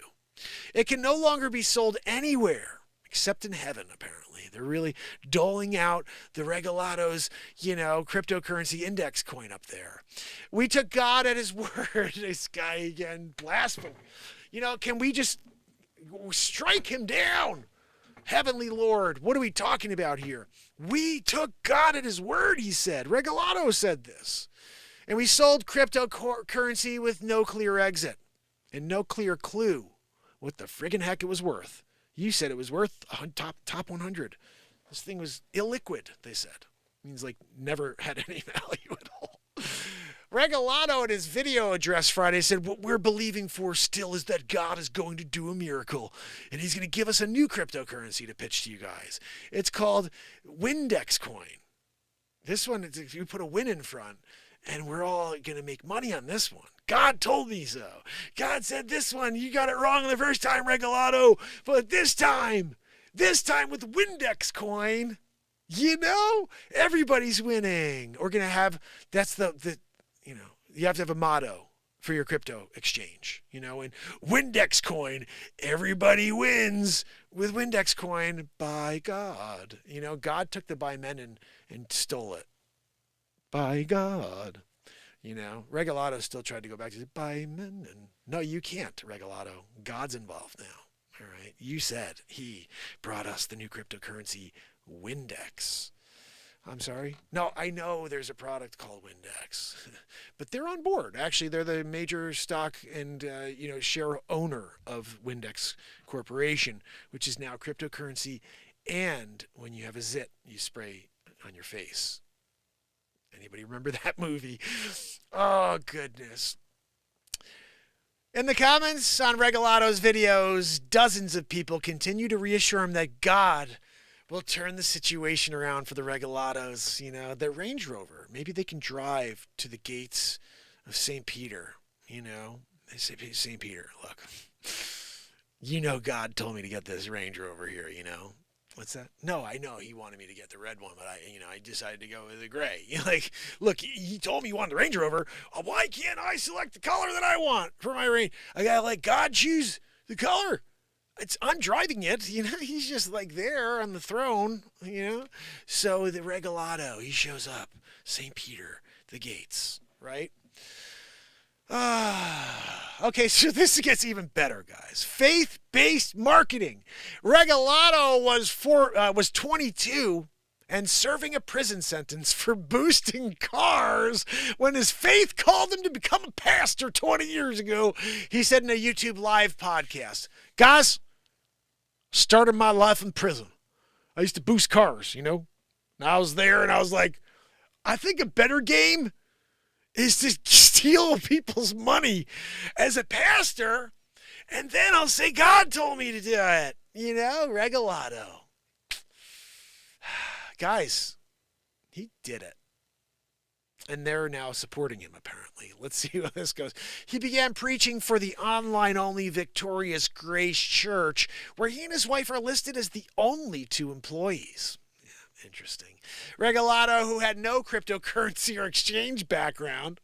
It can no longer be sold anywhere except in heaven, apparently. They're really doling out the Regalados, cryptocurrency index coin up there. We took God at his word. This guy again, blasphemy. Can we just strike him down? Heavenly Lord, what are we talking about here? We took God at his word, he said. Regalado said this. And we sold cryptocurrency with no clear exit and no clear clue what the friggin' heck it was worth. You said it was worth top 100. This thing was illiquid, they said. It means never had any value at all. Regalado in his video address Friday said, what we're believing for still is that God is going to do a miracle and he's going to give us a new cryptocurrency to pitch to you guys. It's called Windex coin. This one, you put a win in front. And we're all going to make money on this one. God told me so. God said this one, you got it wrong the first time, Regalado. But this time with Windex coin, everybody's winning. We're going to have, that's you have to have a motto for your crypto exchange. And Windex coin, everybody wins with Windex coin by God. God took the by men and stole it. By God. Regalado still tried to go back to by men. And no, you can't, Regalado. God's involved now. All right. You said he brought us the new cryptocurrency Windex. I'm sorry. No, I know there's a product called Windex, but they're on board. Actually, they're the major stock and share owner of Windex Corporation, which is now cryptocurrency. And when you have a zit, you spray on your face. Anybody remember that movie? Oh, goodness. In the comments on Regalato's videos, dozens of people continue to reassure him that God will turn the situation around for the Regalatos. You know, their Range Rover, maybe they can drive to the gates of St. Peter. You know, they say, St. Peter, look, you know God told me to get this Range Rover here, you know. What's that? No, I know he wanted me to get the red one, but I decided to go with the gray. Like, look, he told me he wanted the Range Rover. Why can't I select the color that I want for my Range? I gotta let God choose the color. I'm driving it, you know. He's just like there on the throne, you know. So the Regalato, he shows up, St. Peter, the gates, right? Okay, so this gets even better, guys. Faith-based marketing. Regalato was 22 and serving a prison sentence for boosting cars when his faith called him to become a pastor 20 years ago. He said in a YouTube live podcast, guys, started my life in prison. I used to boost cars, you know. And I was there and I was like, I think a better game is to steal people's money as a pastor, and then I'll say God told me to do it. You know, Regalato. Guys, he did it. And they're now supporting him, apparently. Let's see how this goes. He began preaching for the online-only Victorious Grace Church, where he and his wife are listed as the only two employees. Interesting. Regalato, who had no cryptocurrency or exchange background,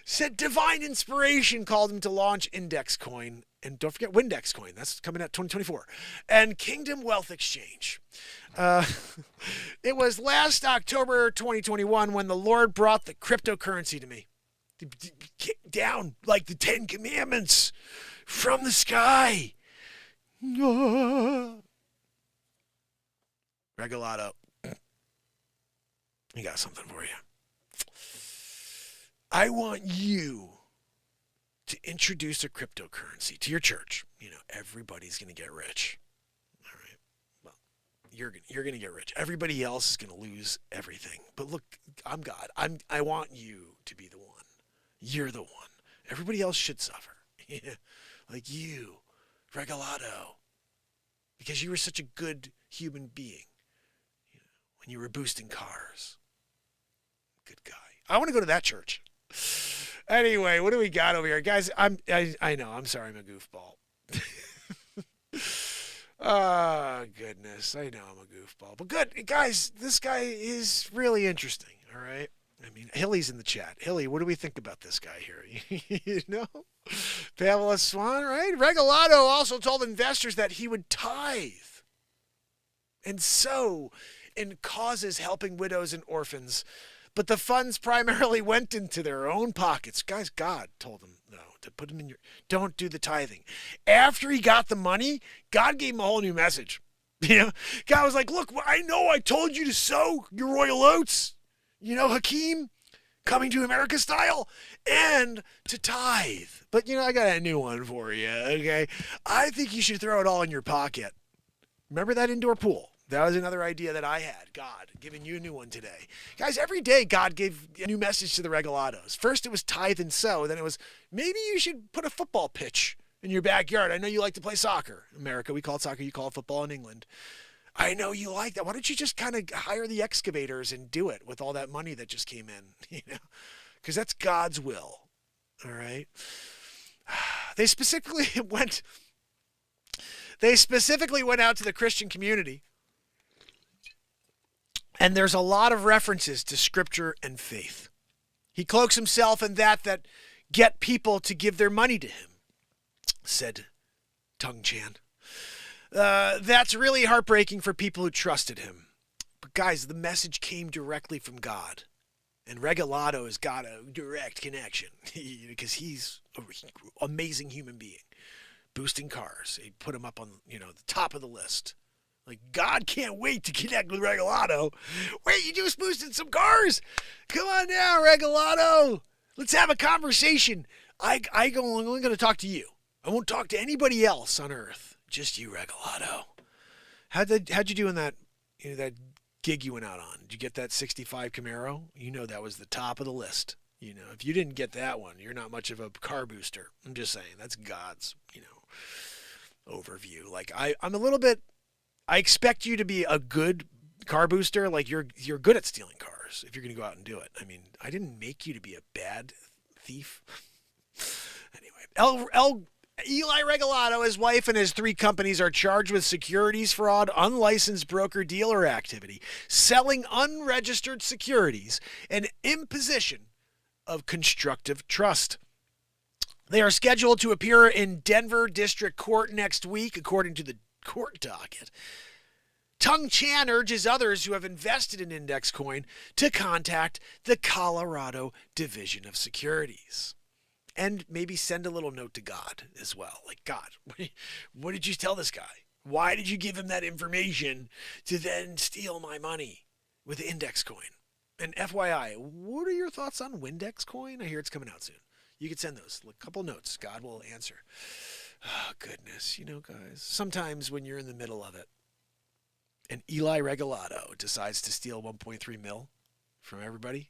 said divine inspiration called him to launch Index Coin. And don't forget Windex Coin. That's coming out 2024. And Kingdom Wealth Exchange. It was last October 2021 when the Lord brought the cryptocurrency to me. Down like the 10 Commandments from the sky. Regalato, we got something for you. I want you to introduce a cryptocurrency to your church. You know, everybody's going to get rich. All right. Well, you're going to get rich. Everybody else is going to lose everything. But look, I'm God. I want you to be the one. You're the one. Everybody else should suffer. Like you, Regalato, because you were such a good human being. When you were boosting cars. Good guy. I want to go to that church. Anyway, what do we got over here? Guys, I know, I'm sorry I'm a goofball. Oh, goodness. I know I'm a goofball. But good, guys, this guy is really interesting, all right? I mean, Hilly's in the chat. Hilly, what do we think about this guy here? You know? Pamela Swan, right? Regalato also told investors that he would tithe and sow in causes helping widows and orphans, but the funds primarily went into their own pockets. Guys, God told him, no, to put them in don't do the tithing. After he got the money, God gave him a whole new message. You know, God was like, look, I know I told you to sow your royal oats, you know, Hakeem, Coming to America style, and to tithe. But, you know, I got a new one for you, okay? I think you should throw it all in your pocket. Remember that indoor pool? That was another idea that I had. God, giving you a new one today. Guys, every day God gave a new message to the Regalatos. First it was tithe and sow. Then it was, maybe you should put a football pitch in your backyard. I know you like to play soccer. America, we call it soccer. You call it football in England. I know you like that. Why don't you just kind of hire the excavators and do it with all that money that just came in? You know, because that's God's will. All right. They specifically went out to the Christian community. And there's a lot of references to scripture and faith. He cloaks himself in that get people to give their money to him, said Tung Chan. That's really heartbreaking for people who trusted him. But guys, the message came directly from God. And Regalato has got a direct connection because he's an amazing human being. Boosting cars. He put him up on, the top of the list. Like, God can't wait to connect with Regalato. Wait, you just boosted some cars? Come on now, Regalato. Let's have a conversation. I'm only going to talk to you. I won't talk to anybody else on earth. Just you, Regalato. How'd you do in that gig you went out on? Did you get that 65 Camaro? You know that was the top of the list. You know, if you didn't get that one, you're not much of a car booster. I'm just saying, that's God's, overview. Like I'm a little bit. I expect you to be a good car booster. Like you're good at stealing cars if you're going to go out and do it. I mean, I didn't make you to be a bad thief. Anyway, Eli Regalado, his wife, and his 3 companies are charged with securities fraud, unlicensed broker-dealer activity, selling unregistered securities, and imposition of constructive trust. They are scheduled to appear in Denver District Court next week, according to the court docket. Tung Chan urges others who have invested in Index Coin to contact the Colorado Division of Securities. And maybe send a little note to God as well. Like, God, what did you tell this guy? Why did you give him that information to then steal my money with Index Coin? And FYI, what are your thoughts on Windex Coin? I hear it's coming out soon. You can send those. A couple notes. God will answer. Oh, goodness. Guys, sometimes when you're in the middle of it, and Eli Regalado decides to steal 1.3 mil from everybody,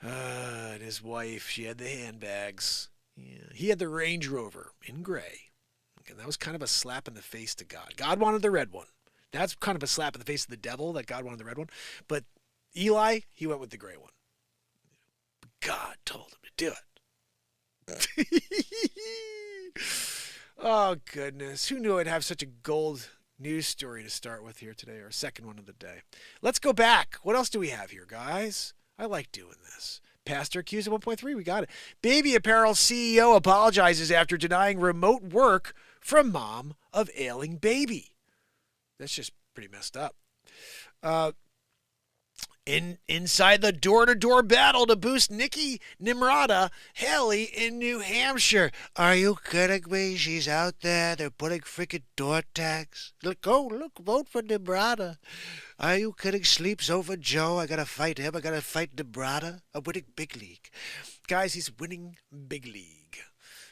and his wife, she had the handbags. Yeah, he had the Range Rover in gray. And that was kind of a slap in the face to God. God wanted the red one. That's kind of a slap in the face of the devil that God wanted the red one. But Eli, he went with the gray one. God told him to do it. Oh, goodness. Who knew I'd have such a gold news story to start with here today, our second one of the day. Let's go back. What else do we have here, guys? I like doing this. Pastor accused of 1.3. We got it. Baby apparel CEO apologizes after denying remote work from mom of ailing baby. That's just pretty messed up. Inside the door-to-door battle to boost Nikki Nimrata Haley in New Hampshire. Are you kidding me? She's out there. They're putting freaking door tags. Look, vote for Nimrata. Are you kidding? Sleeps over Joe. I got to fight him. I got to fight Nimrata. I'm winning big league. Guys, he's winning big league.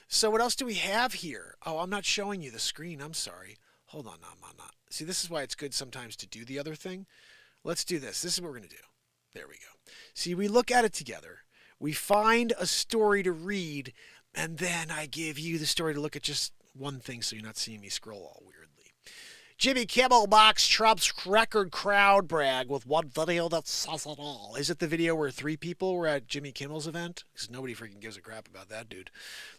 So what else do we have here? Oh, I'm not showing you the screen. I'm sorry. Hold on. I'm not. See, this is why it's good sometimes to do the other thing. Let's do this. This is what we're going to do. There we go. See, we look at it together. We find a story to read, and then I give you the story to look at just one thing so you're not seeing me scroll all weirdly. Jimmy Kimmel mocks Trump's record crowd brag with one video that says it all. Is it the video where 3 people were at Jimmy Kimmel's event? Because nobody freaking gives a crap about that dude.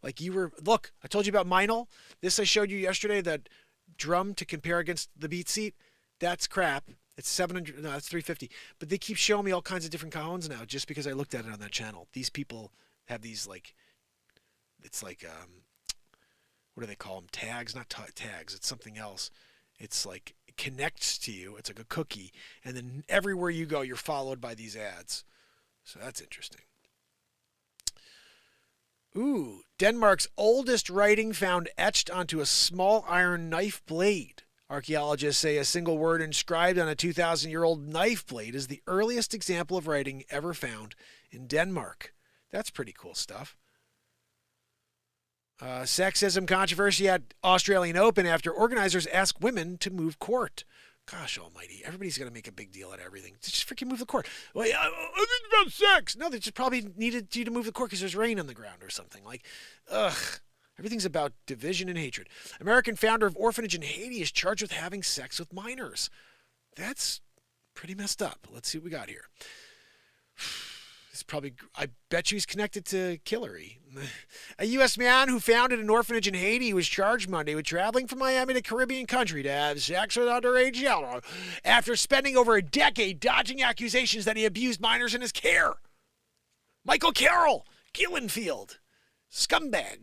Like you were, look, I told you about Meinl. This I showed you yesterday, that drum to compare against the BeatSeat. That's crap. It's 700. No, it's 350. But they keep showing me all kinds of different cajones now just because I looked at it on that channel. These people have these it's like what do they call them? Tags, not tags. It's something else. It's like it connects to you. It's like a cookie, and then everywhere you go, you're followed by these ads. So that's interesting. Ooh, Denmark's oldest writing found etched onto a small iron knife blade. Archaeologists say a single word inscribed on a 2,000-year-old knife blade is the earliest example of writing ever found in Denmark. That's pretty cool stuff. Sexism controversy at Australian Open after organizers ask women to move court. Gosh almighty, everybody's going to make a big deal out of everything. Just freaking move the court. Well, yeah, it's about sex. No, they just probably needed you to move the court because there's rain on the ground or something. Like, ugh. Everything's about division and hatred. American founder of orphanage in Haiti is charged with having sex with minors. That's pretty messed up. Let's see what we got here. It's probably, I bet you he's connected to Hillary. A U.S. man who founded an orphanage in Haiti was charged Monday with traveling from Miami to Caribbean country to have sex with underage children after spending over a decade dodging accusations that he abused minors in his care. Michael Carroll, Gillenfield, scumbag,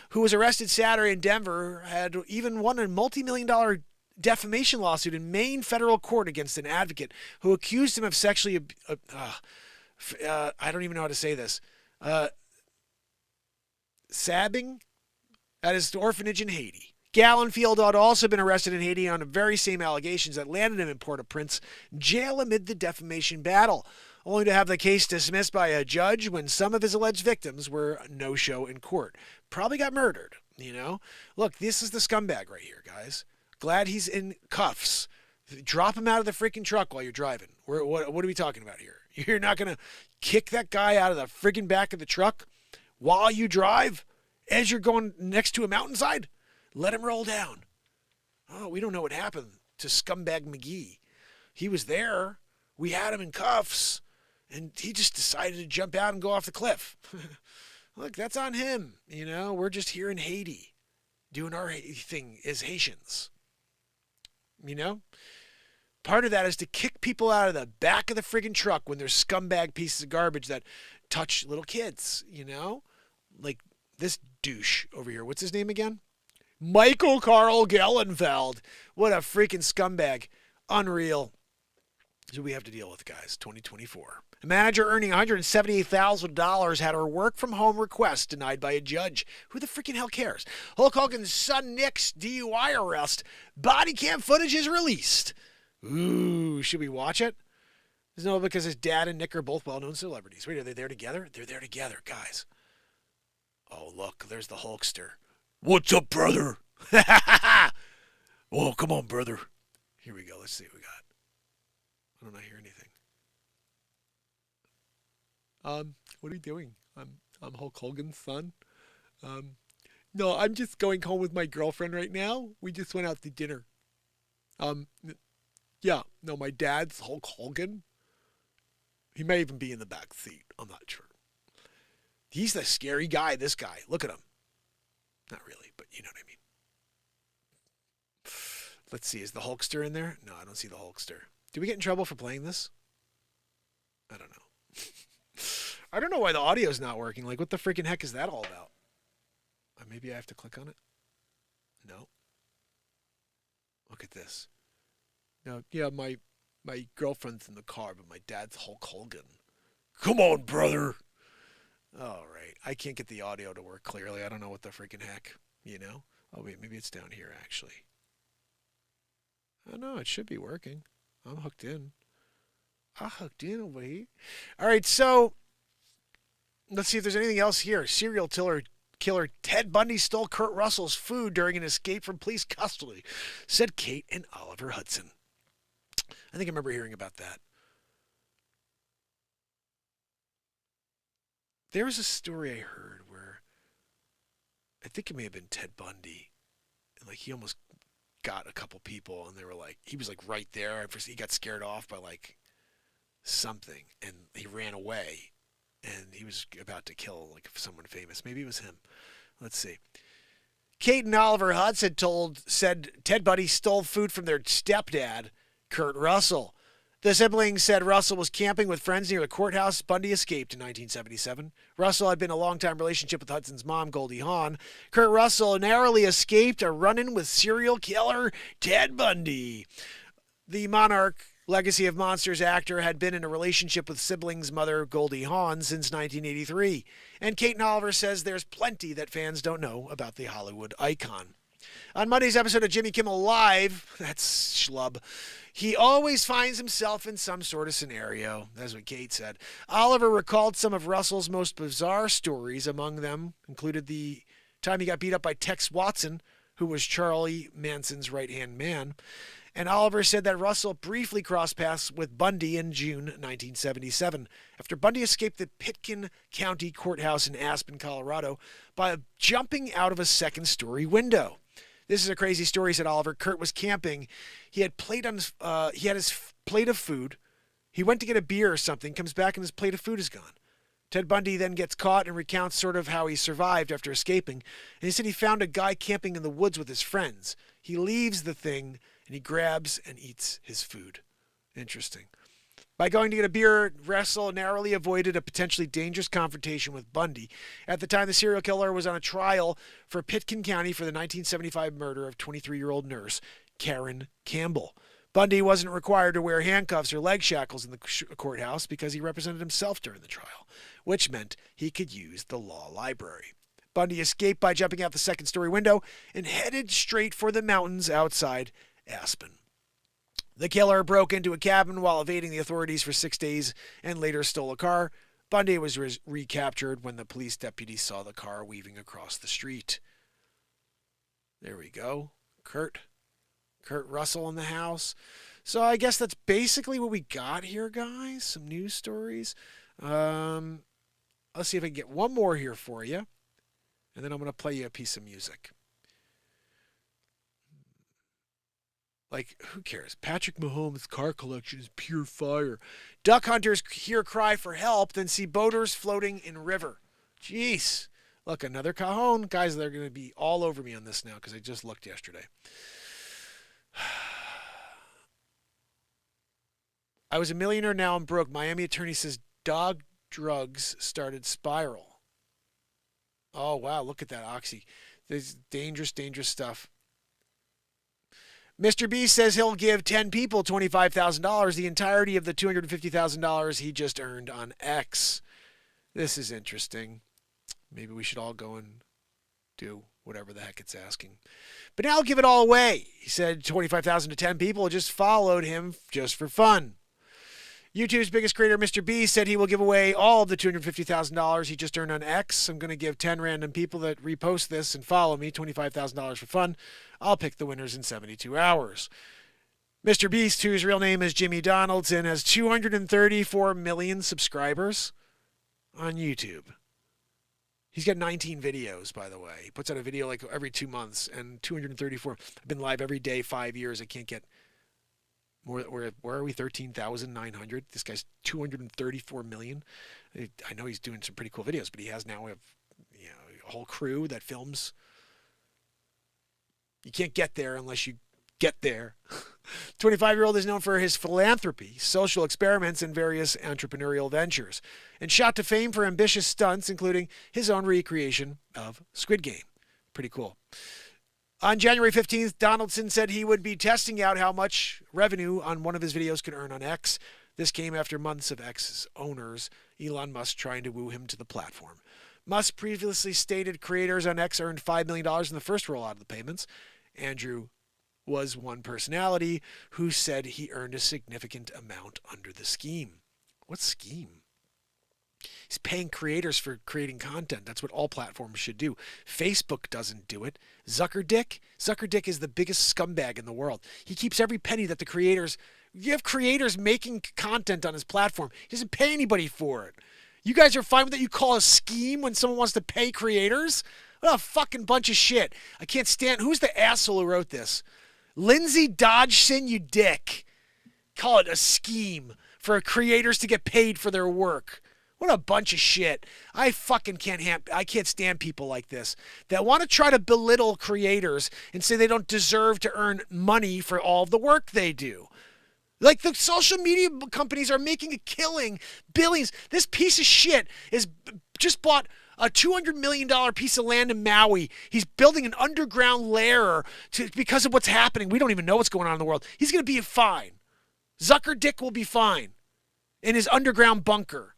who was arrested Saturday in Denver, had even won a multi-million-dollar defamation lawsuit in Maine federal court against an advocate who accused him of sexually I don't even know how to say this. Sabbing at his orphanage in Haiti. Gallenfield had also been arrested in Haiti on the very same allegations that landed him in Port-au-Prince jail amid the defamation battle, only to have the case dismissed by a judge when some of his alleged victims were no-show in court. Probably got murdered, you know? Look, this is the scumbag right here, guys. Glad he's in cuffs. Drop him out of the freaking truck while you're driving. What are we talking about here? You're not going to kick that guy out of the freaking back of the truck while you drive as you're going next to a mountainside? Let him roll down. Oh, we don't know what happened to Scumbag McGee. He was there. We had him in cuffs, and he just decided to jump out and go off the cliff. Look, that's on him. We're just here in Haiti doing our thing as Haitians. Part of that is to kick people out of the back of the friggin' truck when there's scumbag pieces of garbage that touch little kids, Like this douche over here. What's his name again? Michael Carl Gellenfeld. What a freaking scumbag. Unreal. So we have to deal with, guys. 2024. A manager earning $178,000 had her work from home request denied by a judge. Who the freaking hell cares? Hulk Hogan's son Nick's DUI arrest. Body cam footage is released. Ooh, should we watch it? No, because his dad and Nick are both well-known celebrities. Wait, are they there together? They're there together, guys. Oh, look, there's the Hulkster. What's up, brother? Oh, come on, brother. Here we go. Let's see what we got. I don't hear anything. What are you doing? I'm Hulk Hogan's son. No, I'm just going home with my girlfriend right now. We just went out to dinner. Yeah, no, my dad's Hulk Hogan. He may even be in the back seat. I'm not sure. He's the scary guy, this guy. Look at him. Not really, but you know what I mean. Let's see, is the Hulkster in there? No, I don't see the Hulkster. Did we get in trouble for playing this? I don't know. I don't know why the audio's not working. Like, what the freaking heck is that all about? Maybe I have to click on it? No. Look at this. No, yeah, my girlfriend's in the car, but my dad's Hulk Hogan. Come on, brother. All right. I can't get the audio to work clearly. I don't know what the freaking heck, Oh, wait, maybe it's down here, actually. Oh, no, it should be working. I'm hooked in. I'm hooked in over here. All right, so let's see if there's anything else here. Serial killer Ted Bundy stole Kurt Russell's food during an escape from police custody, said Kate and Oliver Hudson. I think I remember hearing about that. There was a story I heard where I think it may have been Ted Bundy. And like he almost got a couple people and they were like, he was like right there. He got scared off by like something and he ran away and he was about to kill like someone famous. Maybe it was him. Let's see. Kate and Oliver Hudson said Ted Bundy stole food from their stepdad, Kurt Russell. The siblings said Russell was camping with friends near the courthouse. Bundy escaped in 1977. Russell had been in a long-time relationship with Hudson's mom, Goldie Hawn. Kurt Russell narrowly escaped a run-in with serial killer Ted Bundy. The Monarch Legacy of Monsters actor had been in a relationship with siblings' mother, Goldie Hawn, since 1983. And Kate and Oliver says there's plenty that fans don't know about the Hollywood icon. On Monday's episode of Jimmy Kimmel Live, that's schlub, he always finds himself in some sort of scenario. That's what Kate said. Oliver recalled some of Russell's most bizarre stories. Among them included the time he got beat up by Tex Watson, who was Charlie Manson's right-hand man. And Oliver said that Russell briefly crossed paths with Bundy in June 1977, after Bundy escaped the Pitkin County Courthouse in Aspen, Colorado, by jumping out of a second-story window. This is a crazy story, said Oliver. Kurt was camping. He had his plate of food. He went to get a beer or something, comes back and his plate of food is gone. Ted Bundy then gets caught and recounts sort of how he survived after escaping. And he said he found a guy camping in the woods with his friends. He leaves the thing and he grabs and eats his food. Interesting. By going to get a beer, Russell narrowly avoided a potentially dangerous confrontation with Bundy. At the time, the serial killer was on a trial for Pitkin County for the 1975 murder of 23-year-old nurse Karen Campbell. Bundy wasn't required to wear handcuffs or leg shackles in the courthouse because he represented himself during the trial, which meant he could use the law library. Bundy escaped by jumping out the second-story window and headed straight for the mountains outside Aspen. The killer broke into a cabin while evading the authorities for 6 days and later stole a car. Bundy was recaptured when the police deputies saw the car weaving across the street. There we go. Kurt Kurt Russell in the house. So I guess that's basically what we got here, guys. Some news stories. Um, let's see if I can get one more here for you, and then I'm going to play you a piece of music. Like, who cares? Patrick Mahomes' car collection is pure fire. Duck hunters hear cry for help, then see boaters floating in river. Jeez. Look, another cajon. Guys, they're going to be all over me on this now because I just looked yesterday. I was a millionaire, now I'm broke. Miami attorney says dog drugs started spiral. Oh, wow. Look at that oxy. This dangerous, dangerous stuff. Mr. B says he'll give 10 people $25,000, the entirety of the $250,000 he just earned on X. This is interesting. Maybe we should all go and do whatever the heck it's asking. But now I'll give it all away. He said 25,000 to 10 people just followed him just for fun. YouTube's biggest creator, Mr. B, said he will give away all of the $250,000 he just earned on X. I'm going to give 10 random people that repost this and follow me $25,000 for fun. I'll pick the winners in 72 hours. Mr. Beast, whose real name is Jimmy Donaldson, has 234 million subscribers on YouTube. He's got 19 videos, by the way. He puts out a video like every 2 months, and 234. I've been live every day, 5 years. I can't get more. Where are we? 13,900. This guy's 234 million. I know he's doing some pretty cool videos, but he has now a whole crew that films. You can't get there unless you get there. 25-year-old is known for his philanthropy, social experiments, and various entrepreneurial ventures, and shot to fame for ambitious stunts, including his own recreation of Squid Game. Pretty cool. On January 15th, Donaldson said he would be testing out how much revenue on one of his videos could earn on X. This came after months of X's owners, Elon Musk, trying to woo him to the platform. Musk previously stated creators on X earned $5 million in the first rollout of the payments. Andrew was one personality who said he earned a significant amount under the scheme. What scheme? He's paying creators for creating content. That's what all platforms should do. Facebook doesn't do it. Zuckerdick is the biggest scumbag in the world. He keeps every penny that the creators... You have creators making content on his platform. He doesn't pay anybody for it. You guys are fine with that? You call a scheme when someone wants to pay creators? What a fucking bunch of shit. I can't stand... Who's the asshole who wrote this? Lindsay Dodgson, you dick. Call it a scheme for creators to get paid for their work. What a bunch of shit. I fucking I can't stand people like this that want to try to belittle creators and say they don't deserve to earn money for all the work they do. Like, the social media companies are making a killing, billions. This piece of shit is just bought a $200 million piece of land in Maui. He's building an underground lair because of what's happening. We don't even know what's going on in the world. He's going to be fine. Zuckerdick will be fine in his underground bunker.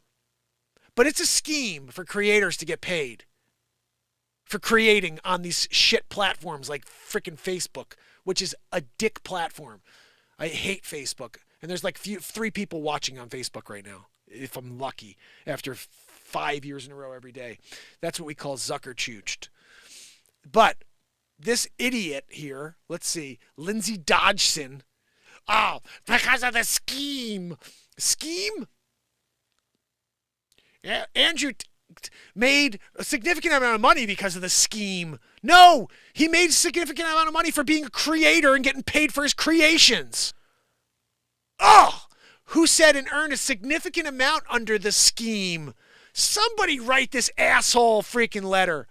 But it's a scheme for creators to get paid for creating on these shit platforms like frickin' Facebook, which is a dick platform. I hate Facebook. And there's like 3 people watching on Facebook right now, if I'm lucky, after 5 years in a row every day. That's what we call Zuckerchooched. But this idiot here, let's see, Lindsay Dodgson. Oh, because of the scheme. Scheme? Yeah, Andrew made a significant amount of money because of the scheme. No, he made a significant amount of money for being a creator and getting paid for his creations. Oh, who said and earned a significant amount under the scheme? Somebody write this asshole freaking letter.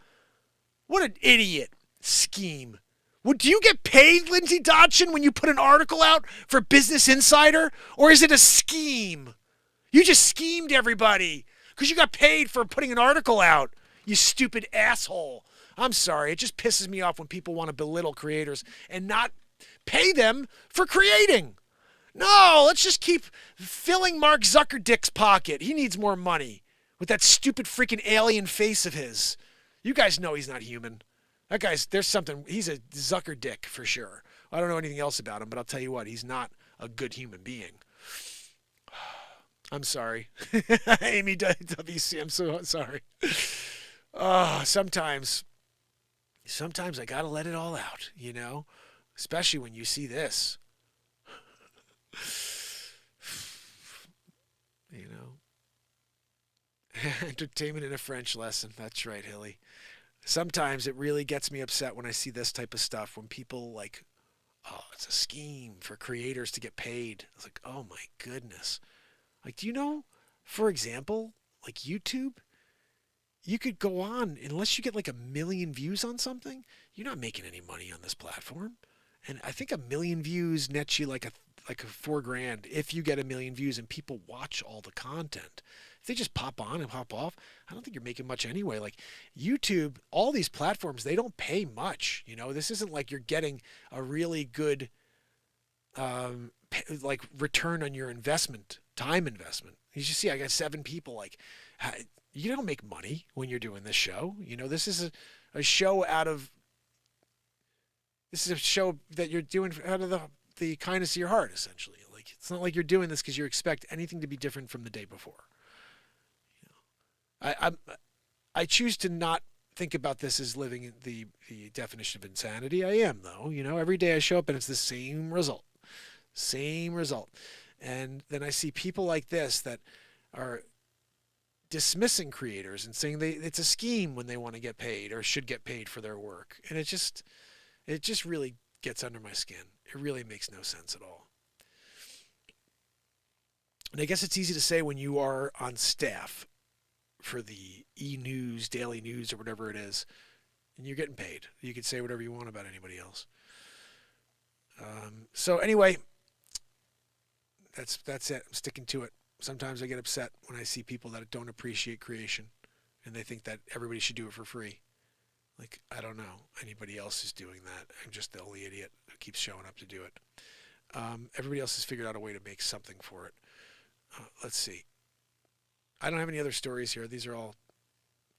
What an idiot. Scheme. Well, do you get paid, Lindsay Dodgson, when you put an article out for Business Insider? Or is it a scheme? You just schemed everybody because you got paid for putting an article out, you stupid asshole. I'm sorry. It just pisses me off when people want to belittle creators and not pay them for creating. No, let's just keep filling Mark Zuckerdick's pocket. He needs more money with that stupid freaking alien face of his. You guys know he's not human. That guy's, there's something, he's a Zuckerdick for sure. I don't know anything else about him, but I'll tell you what, he's not a good human being. I'm sorry. Amy WC, I'm so sorry. Sometimes I gotta let it all out, you know? especially when you see this. You know, entertainment in a French lesson. That's right, Hilly. Sometimes it really gets me upset when I see this type of stuff. When people like, oh, it's a scheme for creators to get paid. It's like, oh my goodness. Like, do you know, for example, like YouTube, you could go on unless you get like 1 million views on something, you're not making any money on this platform. And I think 1 million views nets you like a 4 grand if you get 1 million views and people watch all the content. If they just pop on and pop off, I don't think you're making much anyway. Like YouTube, all these platforms, they don't pay much. You know, this isn't like you're getting a really good like return on your investment, time investment. You should see, I got 7 people. Like, you don't make money when you're doing this show. You know, this is a show out of. This is a show that you're doing out of the kindness of your heart, essentially. Like, it's not like you're doing this because you expect anything to be different from the day before. You know, I choose to not think about this as living in the definition of insanity. I am, though. You know, every day I show up and it's the same result. Same result. And then I see people like this that are dismissing creators and saying it's a scheme when they want to get paid or should get paid for their work. And it just really gets under my skin. It really makes no sense at all. And I guess it's easy to say when you are on staff for the e-news, daily news, or whatever it is, and you're getting paid. You can say whatever you want about anybody else. So anyway, that's it. I'm sticking to it. Sometimes I get upset when I see people that don't appreciate creation and they think that everybody should do it for free. Like, I don't know anybody else is doing that. I'm just the only idiot who keeps showing up to do it. Everybody else has figured out a way to make something for it. Let's see. I don't have any other stories here. These are all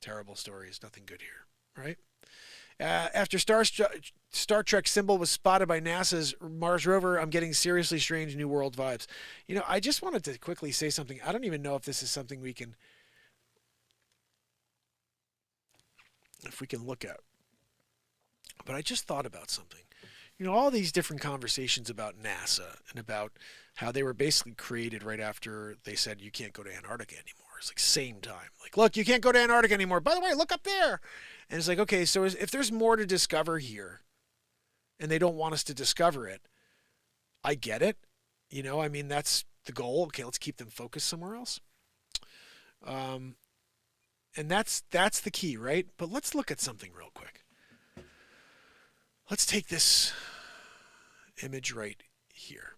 terrible stories. Nothing good here, right? After Star Trek symbol was spotted by NASA's Mars rover, I'm getting seriously strange New World vibes. You know, I just wanted to quickly say something. I don't even know if this is something we can look at. But I just thought about something. You know, all these different conversations about NASA and about how they were basically created right after they said you can't go to Antarctica anymore. It's like same time. Like, look, you can't go to Antarctica anymore. By the way, look up there. And it's like, okay, so if there's more to discover here and they don't want us to discover it, I get it. You know, I mean, that's the goal. Okay, let's keep them focused somewhere else. And that's the key, right? But let's look at something real quick. Let's take this image right here,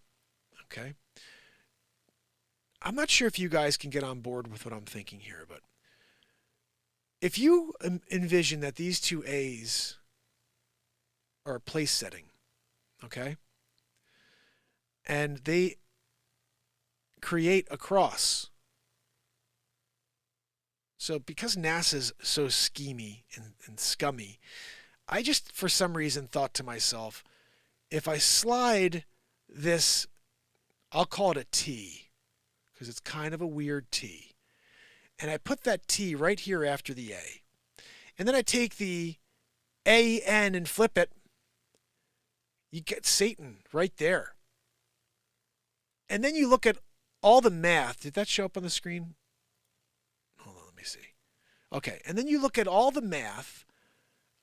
okay? I'm not sure if you guys can get on board with what I'm thinking here, but if you envision that these two A's are place setting, okay? And they create a cross. So because NASA's so schemy and scummy, I just, for some reason, thought to myself, if I slide this, I'll call it a T, because it's kind of a weird T, and I put that T right here after the A, and then I take the AN and flip it, you get Satan right there. And then you look at all the math. Did that show up on the screen? Hold on, let me see. Okay, and then you look at all the math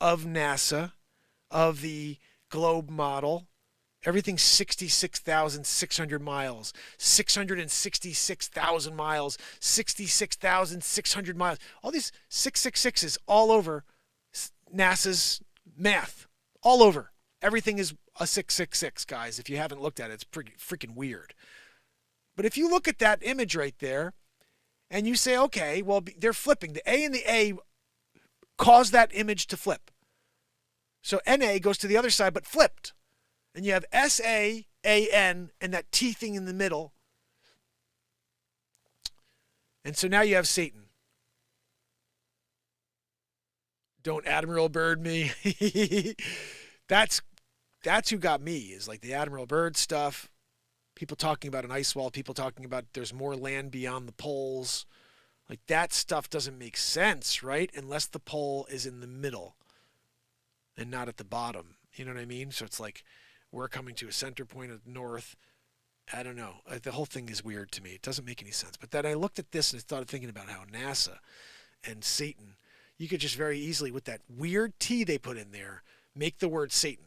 of NASA, of the globe model. Everything's 66,600 miles, 666,000 miles, 66,600 miles. All these 666s all over NASA's math, all over. Everything is a 666, guys. If you haven't looked at it, it's pretty freaking weird. But if you look at that image right there, and you say, okay, well, they're flipping. The A and the A cause that image to flip. So NA goes to the other side, but flipped. And you have SAAN and that T thing in the middle. And so now you have Satan. Don't Admiral Byrd me. That's who got me, is like the Admiral Byrd stuff. People talking about an ice wall, people talking about there's more land beyond the poles. Like, that stuff doesn't make sense, right? Unless the pole is in the middle and not at the bottom. You know what I mean? So it's like, we're coming to a center point of north. I don't know. The whole thing is weird to me. It doesn't make any sense. But then I looked at this and started thinking about how NASA and Satan, you could just very easily, with that weird T they put in there, make the word Satan.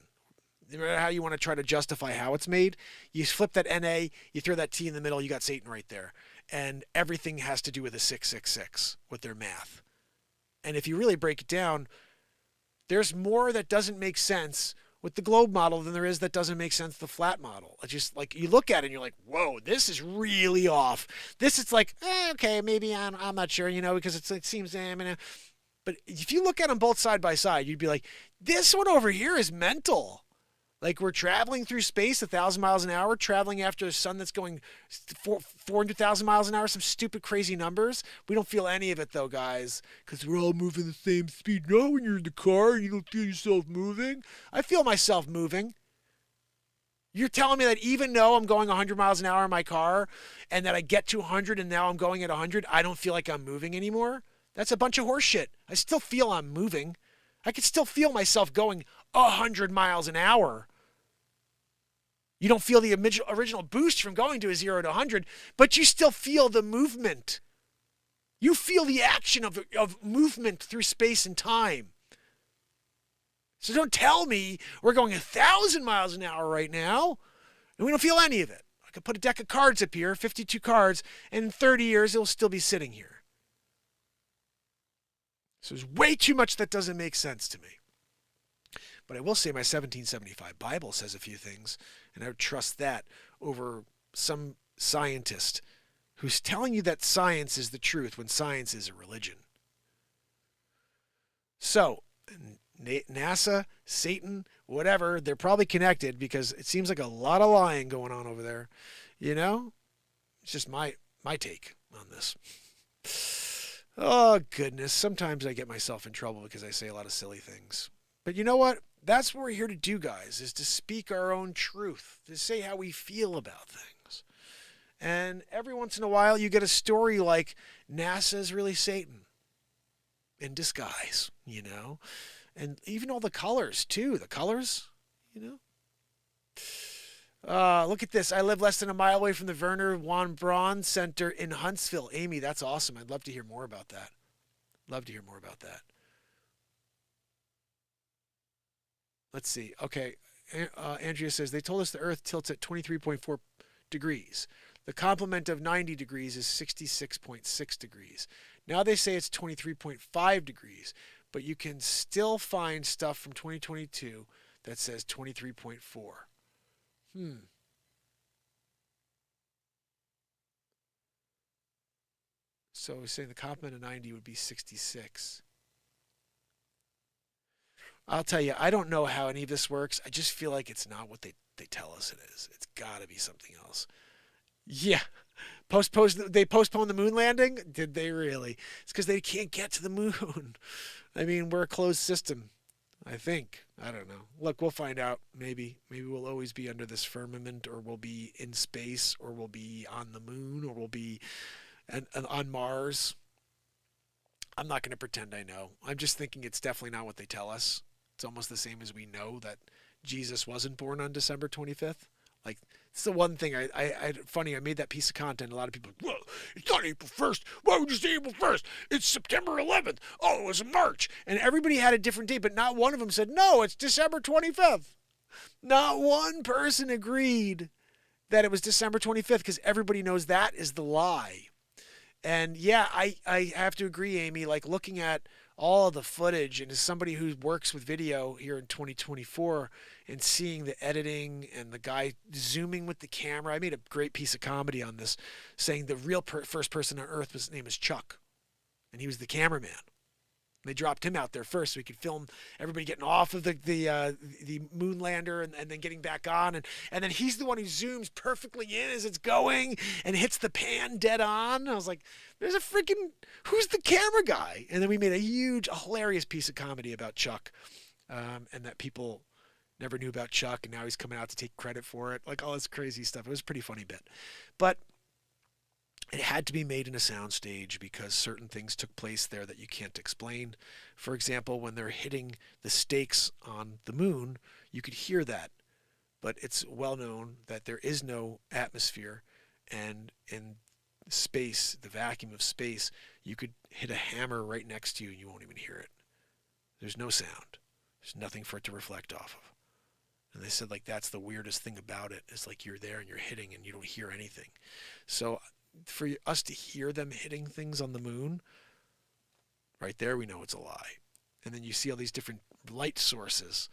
No matter how you want to try to justify how it's made, you flip that NA, you throw that T in the middle, you got Satan right there. And everything has to do with a 666 with their math. And if you really break it down, there's more that doesn't make sense with the globe model than there is that doesn't make sense with the flat model. It's just like you look at it and you're like, whoa, this is really off. This is like, okay, maybe I'm not sure, because it seems, but if you look at them both side by side, you'd be like, this one over here is mental. Like we're traveling through space 1,000 miles an hour, traveling after a sun that's going 400,000 miles an hour, some stupid, crazy numbers. We don't feel any of it, though, guys, because we're all moving the same speed. No, when you're in the car and you don't feel yourself moving. I feel myself moving. You're telling me that even though I'm going 100 miles an hour in my car and that I get to 100 and now I'm going at 100, I don't feel like I'm moving anymore? That's a bunch of horse shit. I still feel I'm moving. I can still feel myself going 100 miles an hour. You don't feel the original boost from going to a 0 to 100, but you still feel the movement. You feel the action of movement through space and time. So don't tell me we're going 1,000 miles an hour right now, and we don't feel any of it. I could put a deck of cards up here, 52 cards, and in 30 years it'll still be sitting here. So there's way too much that doesn't make sense to me. But I will say my 1775 Bible says a few things, and I would trust that over some scientist who's telling you that science is the truth when science is a religion. So, NASA, Satan, whatever, they're probably connected because it seems like a lot of lying going on over there. It's just my take on this. Oh, goodness. Sometimes I get myself in trouble because I say a lot of silly things. But you know what? That's what we're here to do, guys, is to speak our own truth, to say how we feel about things. And every once in a while, you get a story like NASA's really Satan in disguise, And even all the colors, too. The colors, Look at this. I live less than a mile away from the Werner von Braun Center in Huntsville. Amy, that's awesome. I'd love to hear more about that. Let's see. Okay. Andrea says, they told us the Earth tilts at 23.4 degrees. The complement of 90 degrees is 66.6 degrees. Now they say it's 23.5 degrees, but you can still find stuff from 2022 that says 23.4. So we're saying the complement of 90 would be 66. I'll tell you, I don't know how any of this works. I just feel like it's not what they tell us it is. It's got to be something else. Yeah. They postponed the moon landing? Did they really? It's because they can't get to the moon. I mean, we're a closed system, I think. I don't know. Look, we'll find out. Maybe we'll always be under this firmament, or we'll be in space, or we'll be on the moon, or we'll be on Mars. I'm not going to pretend I know. I'm just thinking it's definitely not what they tell us. It's almost the same as we know that Jesus wasn't born on December 25th. Like, it's the one thing funny, I made that piece of content. A lot of people are like, well, it's not April 1st. Why would you say April 1st? It's September 11th. Oh, it was March. And everybody had a different date, but not one of them said, no, it's December 25th. Not one person agreed that it was December 25th because everybody knows that is the lie. And yeah, I have to agree, Amy, like looking at all of the footage, and as somebody who works with video here in 2024 and seeing the editing and the guy zooming with the camera, I made a great piece of comedy on this saying the real first person on Earth, his name is Chuck, and he was the cameraman. They dropped him out there first so he could film everybody getting off of the moon lander and then getting back on. And then he's the one who zooms perfectly in as it's going and hits the pan dead on. I was like, who's the camera guy? And then we made a hilarious piece of comedy about Chuck, and that people never knew about Chuck, and now he's coming out to take credit for it. Like all this crazy stuff. It was a pretty funny bit. But it had to be made in a soundstage because certain things took place there that you can't explain. For example, when they're hitting the stakes on the moon, you could hear that. but it's well known that there is no atmosphere, and in space, the vacuum of space, you could hit a hammer right next to you and you won't even hear it. There's no sound. There's nothing for it to reflect off of. And they said, like, that's the weirdest thing about it. It's like you're there and you're hitting and you don't hear anything. So for us to hear them hitting things on the moon, right there we know it's a lie. And then you see all these different light sources.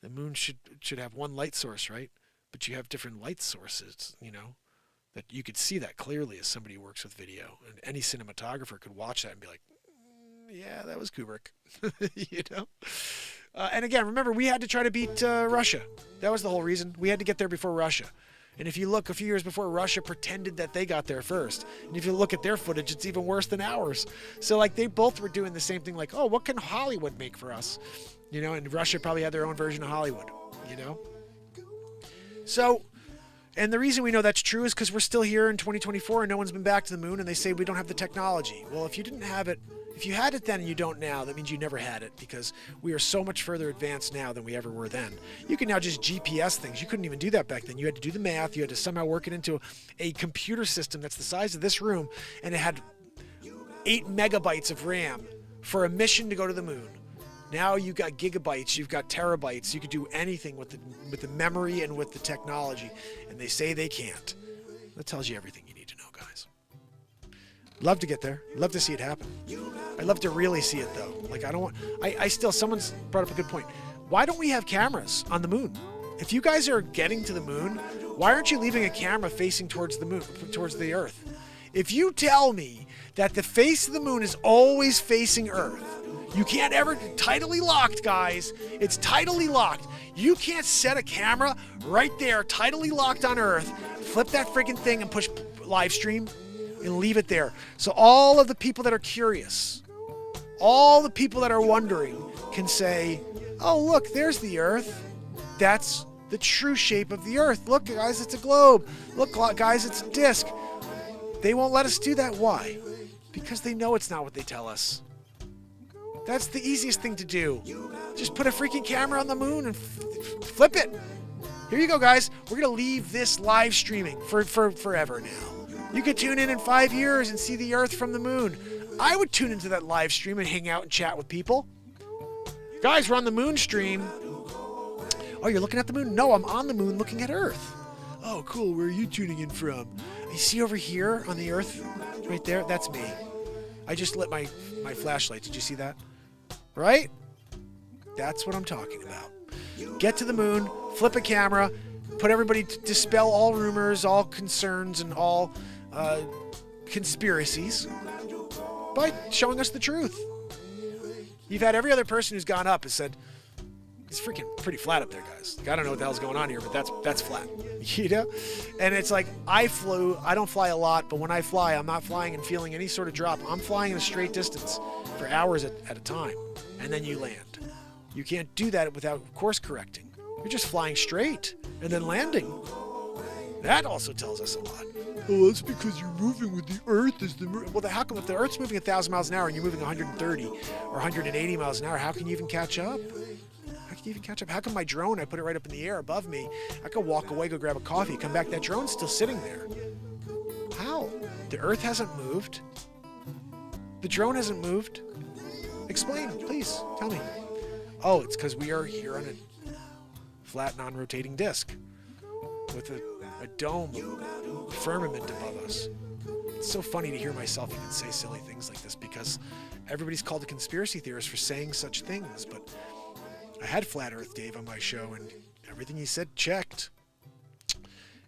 The moon should have one light source, right? But you have different light sources, you know, that you could see that clearly as somebody who works with video. And any cinematographer could watch that and be like, yeah, that was Kubrick, you know? And again, remember, we had to try to beat Russia. That was the whole reason. We had to get there before Russia. And if you look a few years before, Russia pretended that they got there first. And if you look at their footage, it's even worse than ours. So, like, they both were doing the same thing, like, oh, what can Hollywood make for us? You know, and Russia probably had their own version of Hollywood, you know? So, and the reason we know that's true is because we're still here in 2024 and no one's been back to the moon, and they say we don't have the technology. Well, if you didn't have it, if you had it then and you don't now, that means you never had it, because we are so much further advanced now than we ever were then. You can now just GPS things. You couldn't even do that back then. You had to do the math. You had to somehow work it into a computer system that's the size of this room, and it had 8 megabytes of RAM for a mission to go to the moon. Now you've got gigabytes, you've got terabytes. You could do anything with the memory and with the technology, and they say they can't. That tells you everything you need to know, guys. Love to get there. Love to see it happen. I'd love to really see it, though. Like, I don't want... I still... Someone's brought up a good point. Why don't we have cameras on the moon? If you guys are getting to the moon, why aren't you leaving a camera facing towards the moon, towards the Earth? If you tell me that the face of the moon is always facing Earth, you can't ever... Tidally locked, guys. It's tidally locked. You can't set a camera right there, tidally locked on Earth, flip that freaking thing and push live stream, and leave it there. So all of the people that are curious, all the people that are wondering can say, oh, look, there's the Earth. That's the true shape of the Earth. Look, guys, it's a globe. Look, guys, it's a disc. They won't let us do that. Why? Because they know it's not what they tell us. That's the easiest thing to do. Just put a freaking camera on the moon and flip it. Here you go, guys. We're going to leave this live streaming for forever now. You could tune in 5 years and see the Earth from the moon. I would tune into that live stream and hang out and chat with people. Guys, we're on the moon stream. Oh, you're looking at the moon? No, I'm on the moon looking at Earth. Oh, cool. Where are you tuning in from? You see over here on the Earth? Right there? That's me. I just lit my flashlight. Did you see that? Right? That's what I'm talking about. Get to the moon, flip a camera, put everybody to dispel all rumors, all concerns, and all conspiracies by showing us the truth. You've had every other person who's gone up has said, it's freaking pretty flat up there, guys. Like, I don't know what the hell's going on here, but that's flat. You know? And it's like, I don't fly a lot, but when I fly, I'm not flying and feeling any sort of drop. I'm flying in a straight distance for hours at a time, and then you land. You can't do that without course correcting. You're just flying straight and then landing. That also tells us a lot. Oh, that's because you're moving with the Earth as the... Well, how come if the Earth's moving 1,000 miles an hour and you're moving 130 or 180 miles an hour, how can you even catch up? How can you even catch up? How come my drone, I put it right up in the air above me, I could walk away, go grab a coffee, come back, that drone's still sitting there. How? The Earth hasn't moved? The drone hasn't moved? Explain, please. Tell me. Oh, it's because we are here on a flat, non-rotating disc with a dome firmament above us. It's so funny to hear myself even say silly things like this, because everybody's called a conspiracy theorist for saying such things, but I had Flat Earth Dave on my show, and everything he said checked.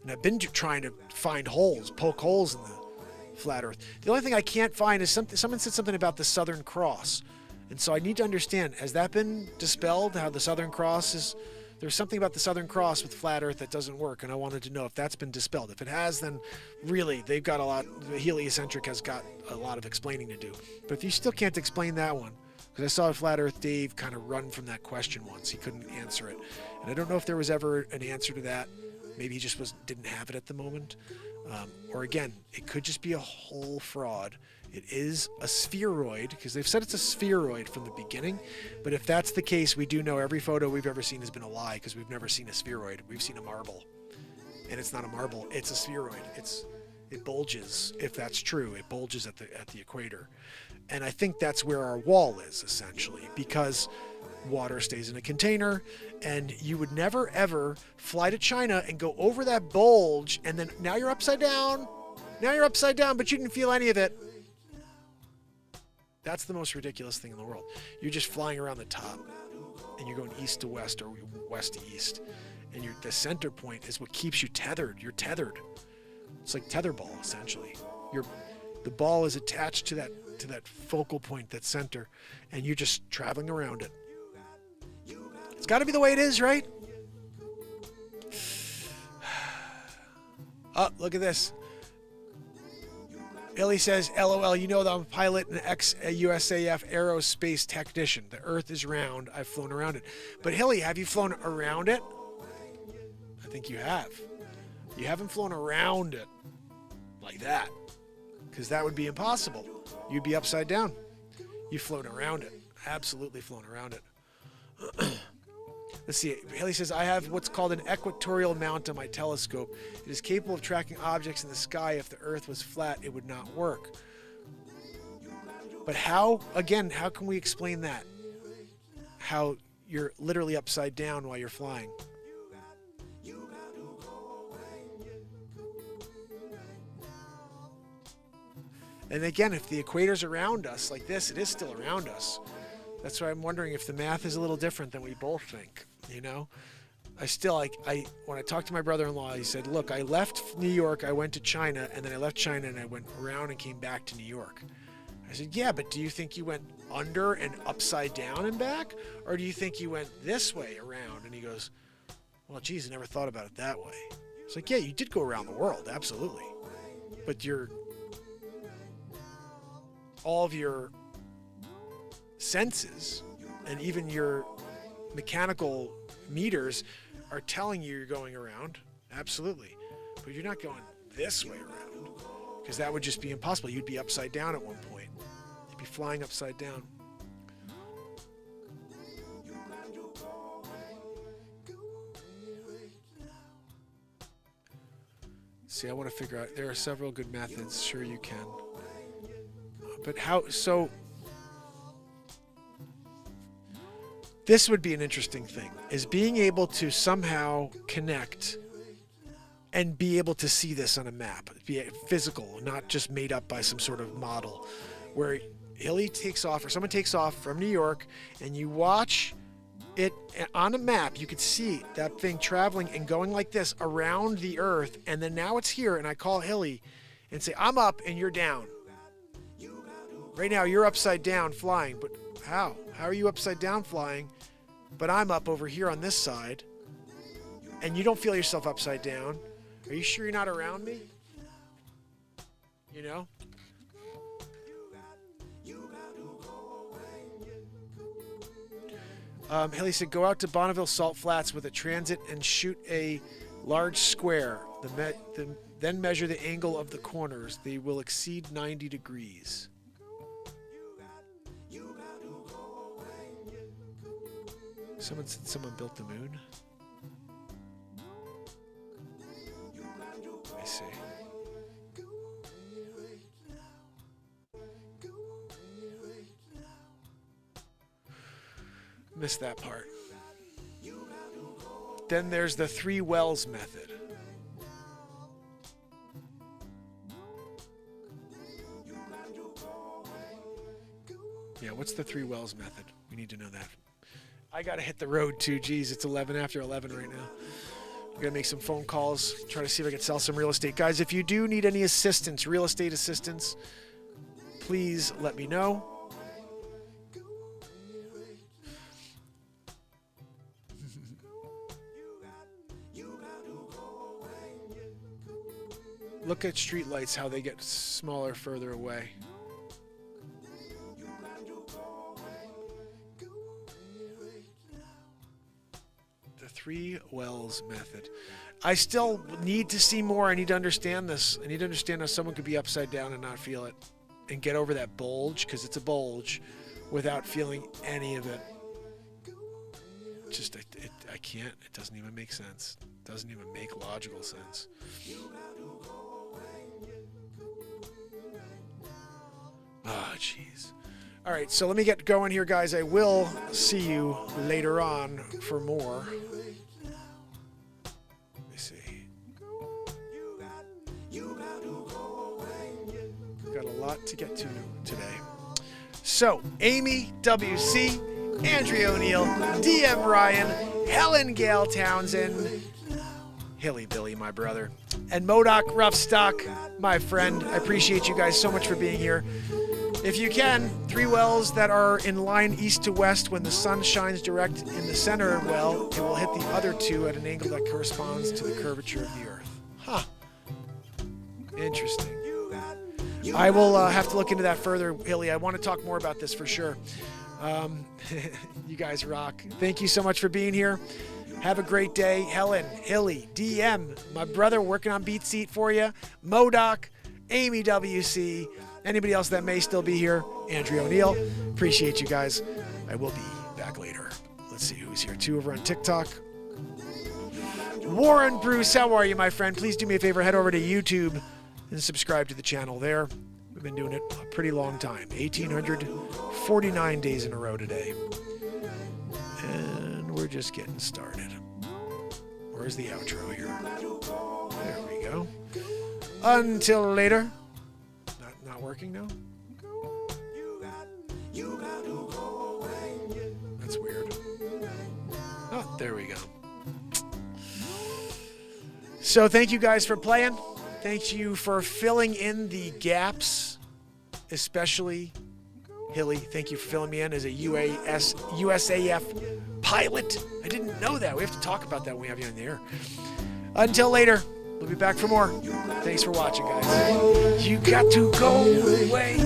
And I've been trying to find holes, poke holes in the flat Earth. The only thing I can't find is someone said something about the Southern Cross. And so I need to understand, has that been dispelled, how the Southern Cross is... There's something about the Southern Cross with flat Earth that doesn't work, and I wanted to know if that's been dispelled. If it has, then really, they've got a lot... The heliocentric has got a lot of explaining to do. But if you still can't explain that one, because I saw Flat Earth Dave kind of run from that question once. He couldn't answer it. And I don't know if there was ever an answer to that. Maybe he just didn't have it at the moment. Or again, it could just be a whole fraud, It is a spheroid, because they've said it's a spheroid from the beginning. But if that's the case, we do know every photo we've ever seen has been a lie, because we've never seen a spheroid. We've seen a marble. And it's not a marble, it's a spheroid. It bulges, if that's true. It bulges at the equator. And I think that's where our wall is, essentially, because water stays in a container, and you would never ever fly to China and go over that bulge, and then now you're upside down. Now you're upside down, but you didn't feel any of it. That's the most ridiculous thing in the world. You're just flying around the top, and you're going east to west or west to east, and the center point is what keeps you tethered. You're tethered. It's like tetherball, essentially. The ball is attached to that focal point, that center, and you're just traveling around it. It's got to be the way it is, right? Oh, look at this. Billy says, LOL, you know that I'm a pilot and ex-USAF aerospace technician. The Earth is round. I've flown around it. But Hilly, have you flown around it? I think you have. You haven't flown around it like that, because that would be impossible. You'd be upside down. You've flown around it. Absolutely flown around it. Let's see. Haley says, I have what's called an equatorial mount on my telescope. It is capable of tracking objects in the sky. If the Earth was flat, it would not work. But how can we explain that? How you're literally upside down while you're flying. And again, if the equator's around us like this, it is still around us. That's why I'm wondering if the math is a little different than we both think, you know? When I talked to my brother-in-law, he said, look, I left New York, I went to China, and then I left China and I went around and came back to New York. I said, yeah, but do you think you went under and upside down and back? Or do you think you went this way around? And he goes, well, geez, I never thought about it that way. It's like, yeah, you did go around the world, absolutely. But all of your senses and even your mechanical meters are telling you you're going around, absolutely, but you're not going this way around, because that would just be impossible. You'd be upside down at one point. You'd be flying upside down. See, I want to figure out, there are several good methods. Sure, you can, but how? So this would be an interesting thing, is being able to somehow connect and be able to see this on a map, be physical, not just made up by some sort of model, where Hilly takes off or someone takes off from New York and you watch it on a map. You could see that thing traveling and going like this around the Earth, and then now it's here, and I call Hilly and say, I'm up and you're down. Right now you're upside down flying, but how? How are you upside down flying, but I'm up over here on this side, and you don't feel yourself upside down? Are you sure you're not around me? You know? Haley said, go out to Bonneville Salt Flats with a transit and shoot a large square. Then measure the angle of the corners. They will exceed 90 degrees. Someone said someone built the moon. I see. Missed that part. Then there's the 3 wells method. Yeah, what's the 3 wells method? We need to know that. I gotta hit the road too. Geez, it's 11 after 11 right now. I'm gonna make some phone calls, try to see if I can sell some real estate. Guys, if you do need any assistance, real estate assistance, please let me know. Look at streetlights, how they get smaller further away. The 3 wells method. I still need to see more. I need to understand this. I need to understand how someone could be upside down and not feel it. and get over that bulge, because it's a bulge, without feeling any of it. Just, I can't. It doesn't even make sense. It doesn't even make logical sense. Ah, jeez. All right, so let me get going here, guys. I will see you later on for more. Let me see. Got a lot to get to today. So, Amy WC, Andrea O'Neill, DM Ryan, Helen Gale Townsend, Hilly Billy, my brother, and Modoc Roughstock, my friend. I appreciate you guys so much for being here. If you can, 3 wells that are in line east to west, when the sun shines direct in the center well, it will hit the other 2 at an angle that corresponds to the curvature of the earth. Huh. Interesting. I will have to look into that further, Hilly. I want to talk more about this for sure. You guys rock. Thank you so much for being here. Have a great day. Helen, Hilly, DM, my brother working on BeatSeat for you, Modoc, Amy WC, anybody else that may still be here, Andrea O'Neill. Appreciate you guys. I will be back later. Let's see who's here. 2 over on TikTok. Warren Bruce, how are you, my friend? Please do me a favor, head over to YouTube and subscribe to the channel there. We've been doing it a pretty long time. 1,849 days in a row today. And we're just getting started. Where's the outro here? There we go. Until later. Not working now? That's weird. Oh, there we go. So thank you guys for playing. Thank you for filling in the gaps, especially Hilly. Thank you for filling me in as a USAF pilot. I didn't know that. We have to talk about that when we have you in the air. Until later, we'll be back for more. Thanks for watching, guys. You got to go away.